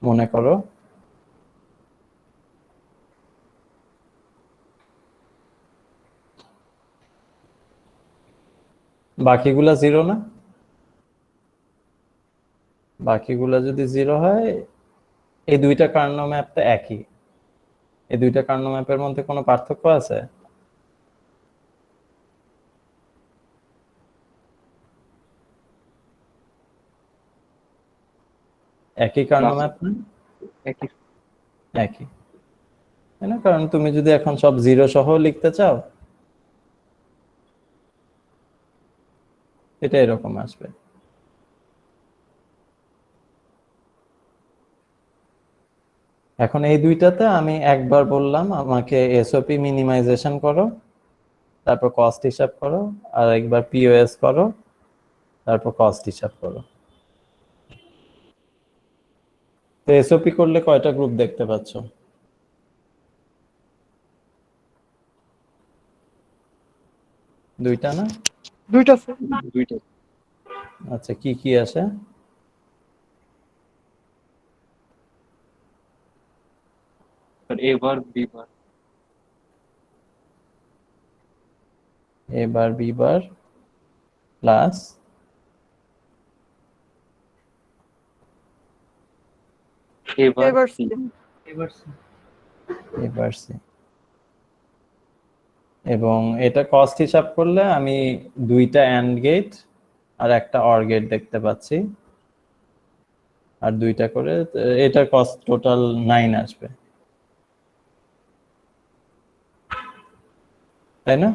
Speaker 1: মনে করো বাকিগুলা জিরো না, বাকিগুলা যদি জিরো হয় এই দুইটা কার্নো ম্যাপ তো একই, এই দুইটা কার্নো ম্যাপের মধ্যে কোনো পার্থক্য আছে? একই কার্নো ম্যাপ না?
Speaker 4: একই।
Speaker 1: একই, তাই না? কারণ তুমি যদি এখন সব জিরো সহ লিখতে চাও এটা এরকম আসবে। এখন এই দুইটাতে আমি একবার বললাম আমাকে এসওপি মিনিমাইজেশন করো, তারপর কস্ট হিসাব করো, আর একবার পিওএস করো, তারপর কস্ট হিসাব করো। তো এসওপি করলে কয়টা গ্রুপ দেখতে পাচ্ছ? দুইটা না?
Speaker 4: দুইটা।
Speaker 1: আচ্ছা, কি কি আছে?
Speaker 4: এ বার বি বার।
Speaker 1: এ বার বি বার প্লাস
Speaker 4: এবার সি।
Speaker 7: এবার
Speaker 1: এবার সি। এবং এটা কস্ট হিসাব করলে আমি দুইটা অ্যান্ড গেট আর একটা অর গেট দেখতে পাচ্ছি, আর দুইটা করে এটার কস্ট টোটাল 9 আসবে, তাই না?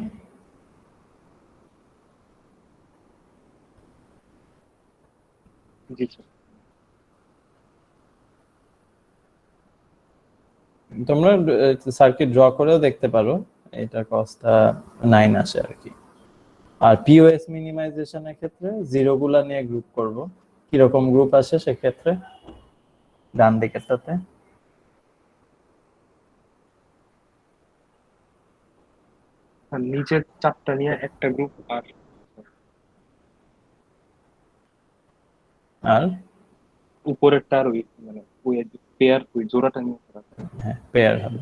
Speaker 4: জি স্যার।
Speaker 1: তোমরা সার্কিট ড্র করেও দেখতে পারো, এটা কস্টটা 9 আসে আর কি। আর পিওএস মিনিমাইজেশনের ক্ষেত্রে জিরো গুলা নিয়ে গ্রুপ করব, কিরকম গ্রুপ আসে সেক্ষেত্রে ডান দিকেরটাতে?
Speaker 4: আর নিচের চারটা নিয়ে একটা গ্রুপ, আর উপরেরটা আর ওই মানে ওই পেয়ার ওই জোড়াটা নিয়ে করা।
Speaker 1: হ্যাঁ, পেয়ার হবে।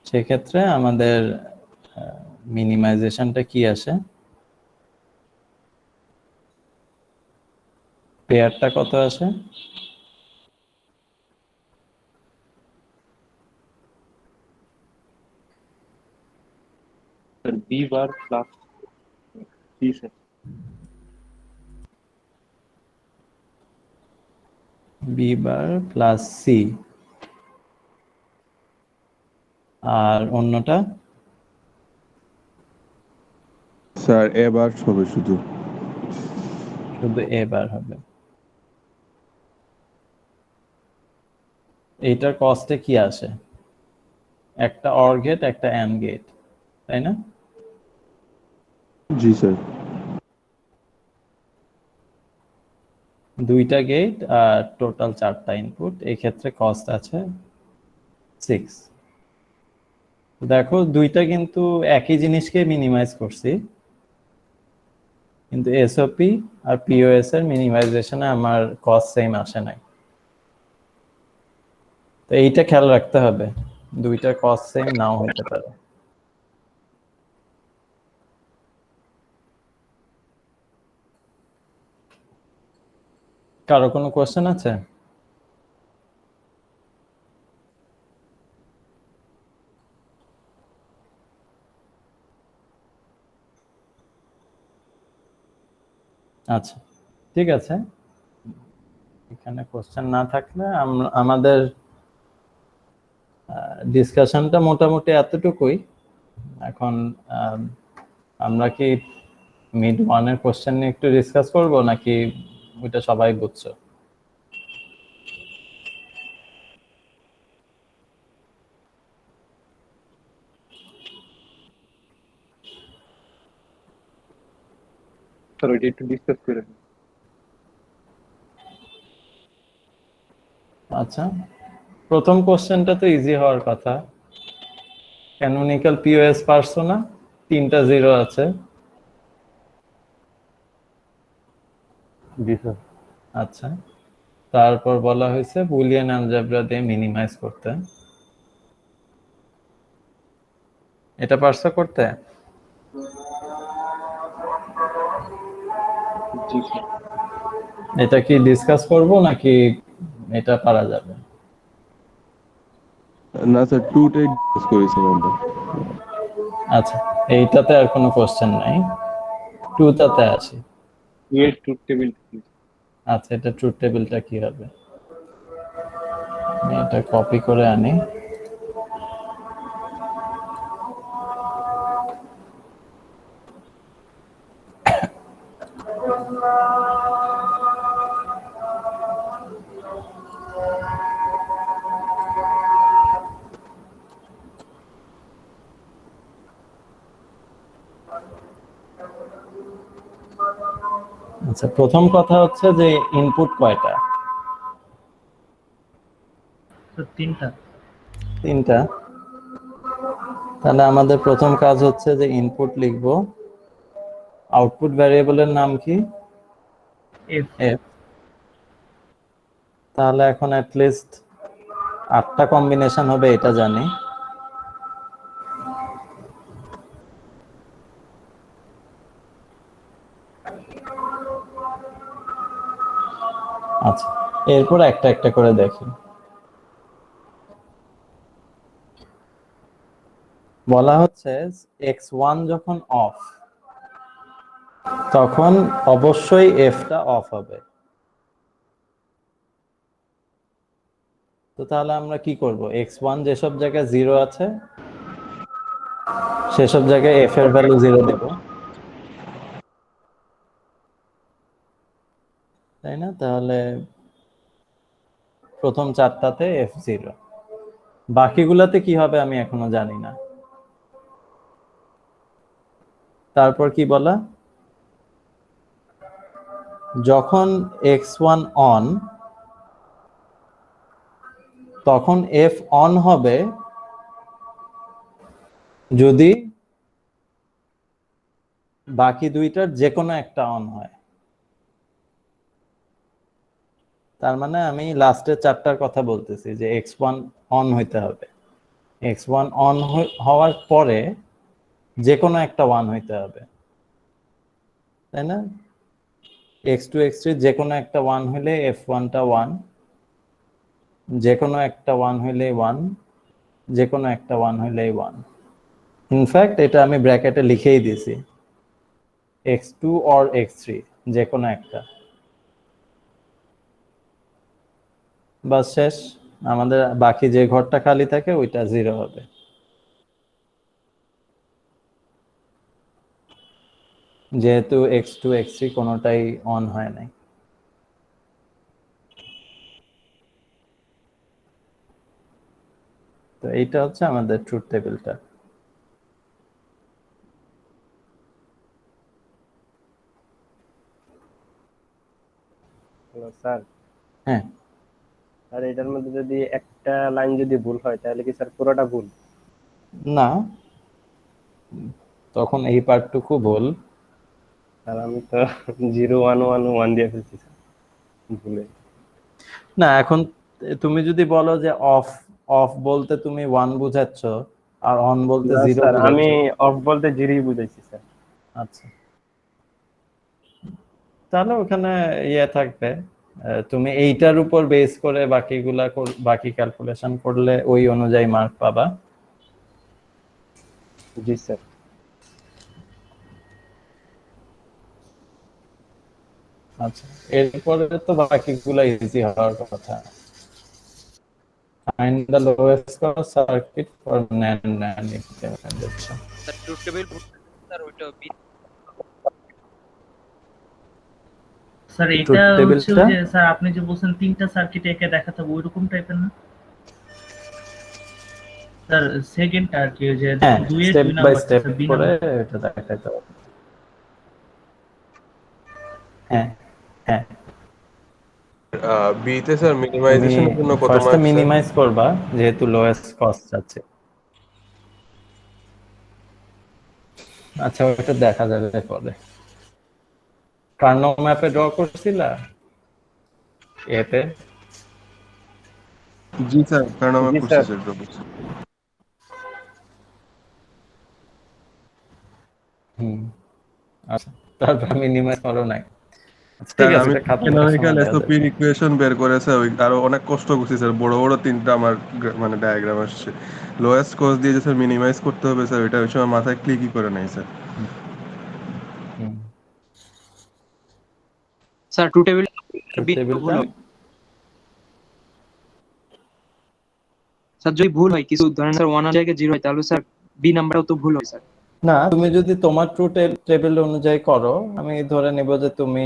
Speaker 1: সেক্ষেত্রে আমাদের মিনিমাইজেশনটা কি আসে? পেয়ারটা কত আসে?
Speaker 4: Sir B bar plus C sir.
Speaker 1: B bar plus C, আর অন্যটা?
Speaker 2: স্যার এবার হবে শুধু।
Speaker 1: শুধু এ বার হবে। এইটার কস্টে কি আসে? একটা অর গেট একটা অ্যান্ড গেট, তাই না?
Speaker 2: জি স্যার।
Speaker 1: দুইটা গেট আর টোটাল 4টা ইনপুট, এই ক্ষেত্রে কস্ট আছে 6। দেখো দুইটা কিন্তু একই জিনিসকে মিনিমাইজ করছি, কিন্তু এসওপি আর পিওএস এর মিনিমাইজেশনে আমার কস্ট সেম আসে নাই। তো এইটা খেয়াল রাখতে হবে, দুইটার কস্ট সেম নাও হতে পারে। কারো কোনো কোশ্চেন আছে? আচ্ছা, ঠিক আছে। এখানে কোশ্চেন না থাকলে আমাদের ডিসকাশনটা মোটামুটি এতটুকুই। এখন আমরা কি মিড ওয়ানের কোশ্চেন নিয়ে একটু ডিসকাস করব নাকি ওইটা সবাই বুঝছো?
Speaker 4: স্যার ওইটা একটু ডিসকাস করে নিন।
Speaker 1: আচ্ছা, প্রথম কোশ্চেনটা তো ইজি হওয়ার কথা। ক্যানোনিক্যাল পিওএস পারছো না? 3টা জিরো আছে।
Speaker 6: জি স্যার।
Speaker 1: আচ্ছা, তারপর বলা হয়েছে বুলিয়ান অ্যালজেব্রা দিয়ে মিনিমাইজ করতে। এটা পারছো করতে?
Speaker 4: জি স্যার।
Speaker 1: এটা কি ডিসকাস করব নাকি এটা পারা যাবে?
Speaker 2: না স্যার 2টাই ডিসকাস করেছি আমরা।
Speaker 1: আচ্ছা, এইটাতে আর কোনো কোশ্চেন নাই, 2টাতে আসি।
Speaker 4: Wait truth table.
Speaker 1: আচ্ছা, এটা ট্রুথ টেবিলটা কি হবে? আমি এটা কপি করে আনি। আচ্ছা, প্রথম কথা হচ্ছে যে ইনপুট কয়টা?
Speaker 7: তো 3টা।
Speaker 1: 3টা। তাহলে আমাদের প্রথম কাজ হচ্ছে যে ইনপুট লিখব। আউটপুট ভ্যারিয়েবলের নাম কি?
Speaker 7: এফ।
Speaker 1: এফ। তাহলে এখন অ্যাট লিস্ট 8টা কম্বিনেশন হবে এটা জানি। আচ্ছা, এরপর একটা একটা করে দেখি। বলা হচ্ছে x1 যখন অফ, তখন অবশ্যই এফটা অফ হবে। তো তাহলে আমরা কি করব? x1 যেসব জায়গায় 0 আছে সেসব জায়গায় এফ এর ভ্যালু 0 দেব, তাই না? তাহলে প্রথম 4টাতে f0, বাকিগুলাতে কি হবে আমি এখনো জানি না। তারপর কি বলা? যখন x1 অন, তখন f অন হবে যদি বাকি দুইটার যে কোনো একটা অন হয়। তার মানে আমি লাস্টের 4টার কথা বলতেছি যে x1 অন হইতে হবে। x1 অন হওয়ার পরে যে কোনো একটা 1 হইতে হবে, তাই না? x2 x3 যে কোনো একটা 1 হইলে f1টা 1, যে কোনো একটা 1 হইলে 1, যে কোনো একটা 1 হইলে 1। ইনফ্যাক্ট এটা আমি ব্র্যাকেটে লিখেই দিয়েছি, x2 or x3 যে কোনো একটা। বাস শেষ। আমাদের বাকি যে ঘরটা খালি থাকে ওইটা 0 হবে। যেহেতু x2 x3 কোনোটাই অন হয় নাই। তো এইটা হচ্ছে আমাদের ট্রুথ টেবিলটা।
Speaker 6: স্যার,
Speaker 1: হ্যাঁ,
Speaker 6: আর এটার মধ্যে যদি একটা লাইন যদি ভুল হয় তাহলে কি স্যার পুরোটা ভুল?
Speaker 1: না, তখন এই পার্টটুকু ভুল।
Speaker 6: আর আমি তো 0 1 1 1 দিয়ে ফেলছি স্যার ভুলে।
Speaker 1: না, এখন তুমি যদি বলো যে অফ, অফ বলতে তুমি 1 বুঝাচ্ছ আর অন বলতে
Speaker 6: না
Speaker 1: 0
Speaker 6: স্যার, আমি
Speaker 1: বুঝাচ্ছ।
Speaker 6: অফ বলতে 0 বুঝাইছি স্যার।
Speaker 1: আচ্ছা, তাহলে ওখানে ইয়ে থাকবে, তুমি এইটার উপর বেস করে বাকিগুলা বাকি ক্যালকুলেশন করলে ওই অনুযায়ী মার্ক পাবা।
Speaker 6: জি স্যার।
Speaker 1: আচ্ছা, এরপরে তো বাকিগুলা ইজি হওয়ার কথা। Find the lowest cost circuit for NAND implementation.
Speaker 10: Sir truth table sir ওইটা
Speaker 7: স্যার এটা
Speaker 1: Truth table
Speaker 7: হচ্ছে ওই
Speaker 1: টা?
Speaker 7: যে স্যার আপনি যে বলছেন তিনটা সার্কিট একে দেখাতে হবে ওইরকম টাইপের না স্যার সেকেন্ডটা আর কি ওই যে
Speaker 1: হ্যাঁ,
Speaker 7: দুইয়ের
Speaker 1: স্টেপ
Speaker 7: দুই
Speaker 1: by
Speaker 7: number
Speaker 1: step
Speaker 7: sir B
Speaker 1: করে
Speaker 7: নাম্বার
Speaker 1: এটা দেখাইতে হবে। হ্যাঁ, হ্যাঁ।
Speaker 2: বি তে স্যার
Speaker 1: তুমি
Speaker 2: মিনিমাইজেশনের জন্য কত
Speaker 1: ফার্স্টে
Speaker 2: মার্কস স্যার?
Speaker 1: মিনিমাইজ করবা যেহেতু লোয়েস্ট কস্ট আছে। আচ্ছা ওটা দেখা যাবে পরে। কার্নো ম্যাপে ড্র করছিলা এতে?
Speaker 2: জি স্যার, কারণ আমার
Speaker 6: জি
Speaker 2: করছি
Speaker 6: স্যার।
Speaker 2: স্যার ড্র করছি।
Speaker 1: হুম, আচ্ছা তারপর মিনিমাইজ করো নাই। আচ্ছা, ঠিক
Speaker 2: স্যার
Speaker 1: আছে
Speaker 2: আমি
Speaker 1: এটা খাতা দেখার
Speaker 2: ক্যানোনিক্যাল
Speaker 1: সময় দেওয়া
Speaker 2: এসওপি
Speaker 1: যাবে।
Speaker 2: ইকুয়েশন বের করে স্যার ওই আরো অনেক কষ্ট করছি স্যার, বড় বড় তিনটা আমার মানে ডায়াগ্রাম আসছে। লোয়েস্ট কস্ট দিয়ে যে স্যার মিনিমাইজ করতে হবে স্যার, ওইটা ওই সময় মাথায় ক্লিকই করে নাই স্যার।
Speaker 1: হুম, হুম।
Speaker 10: Sir two table
Speaker 1: truth
Speaker 10: B ভুল
Speaker 1: টেবিলটা
Speaker 10: হয় স্যার যদি ভুল হয় কিছু ধরেন স্যার 1 এর জায়গায় 0 হয় তাহলে স্যার বি নাম্বারও তো ভুল হয় স্যার
Speaker 1: না, তুমি যদি তোমার ট্রুথ টেবিল অনুযায়ী করো, আমি ধরে নেব যে তুমি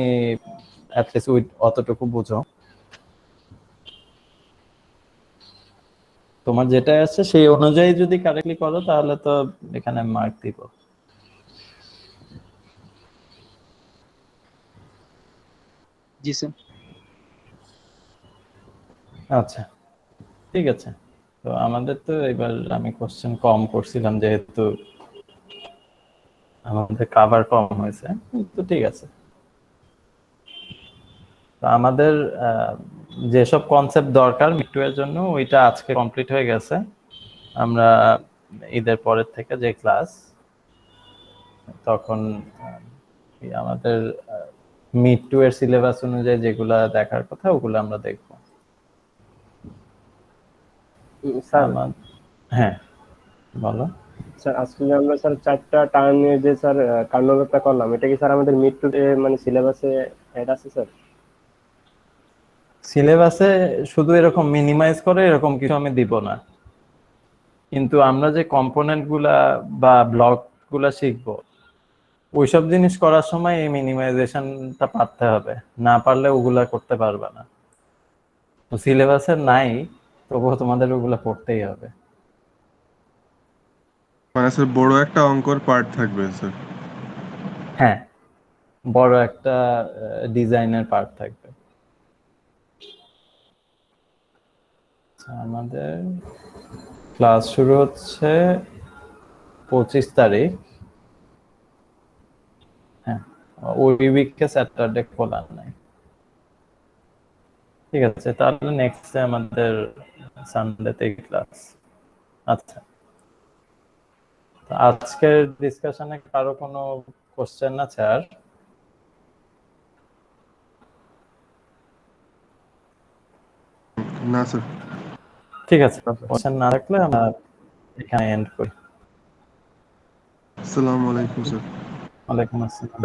Speaker 1: অ্যাটলিস্ট উইথ অতটুকু বুঝো। তোমার যেটা আছে সেই অনুযায়ী যদি কারেক্টলি করো তাহলে তো এখানে মার্ক দিব।
Speaker 10: জি স্যার
Speaker 1: আচ্ছা, ঠিক আছে। তো আমাদের তো এবার আমি কোশ্চেন কম করছিলাম যেহেতু আমাদের কভার কম হয়েছে, তো ঠিক আছে। তো আমাদের যেসব কনসেপ্ট দরকার মিড এর জন্য ওইটা আজকে কমপ্লিট হয়ে গেছে। আমরা ঈদের পরের থেকে যে ক্লাস তখন আমাদের মিড টু এর সিলেবাস অনুযায়ী যেগুলা দেখার কথা ওগুলো আমরা দেখবো।
Speaker 6: স্যার
Speaker 1: হ্যাঁ বলো।
Speaker 6: স্যার আজকে যে আমরা স্যার 4টা টার্ন নিয়ে যে স্যার কার্নো ম্যাপটা করলাম, এটা কি স্যার আমাদের মিড টু মানে সিলেবাসে অ্যাড আছে স্যার?
Speaker 1: সিলেবাসে শুধু এরকম মিনিমাইজ করে এরকম কিছু আমি দিব না, কিন্তু আমরা যে কম্পোনেন্ট গুলা বা ব্লক গুলা শিখবো ওইসব জিনিস করার সময় এই মিনিমাইজেশনটা পারতে হবে, না পারলে ওগুলা করতে পারবে না। তো সিলেবাসের নাই, তবুও তোমাদের ওগুলা পড়তেই হবে।
Speaker 2: মানে স্যার বড় একটা অঙ্কর পার্ট থাকবে স্যার।
Speaker 1: হ্যাঁ, বড় একটা ডিজাইনের পার্ট থাকবে। আমাদের ক্লাস শুরু হচ্ছে 25 তারিখ। হ্যাঁ, ওই উইকে স্যাটারডে খোলা নাই। ঠিক আছে, তাহলে নেক্সট আমাদের সানডেতে ক্লাস। আচ্ছা, তো আজকের ডিসকাশনে কারো কোনো কোশ্চেন আছে আর?
Speaker 2: না স্যার।
Speaker 1: ঠিক আছে, কোশ্চেন না থাকলে আমরা এখানে এন্ড করি।
Speaker 2: আসসালামু আলাইকুম স্যার।
Speaker 1: ওয়ালাইকুম আসসালাম।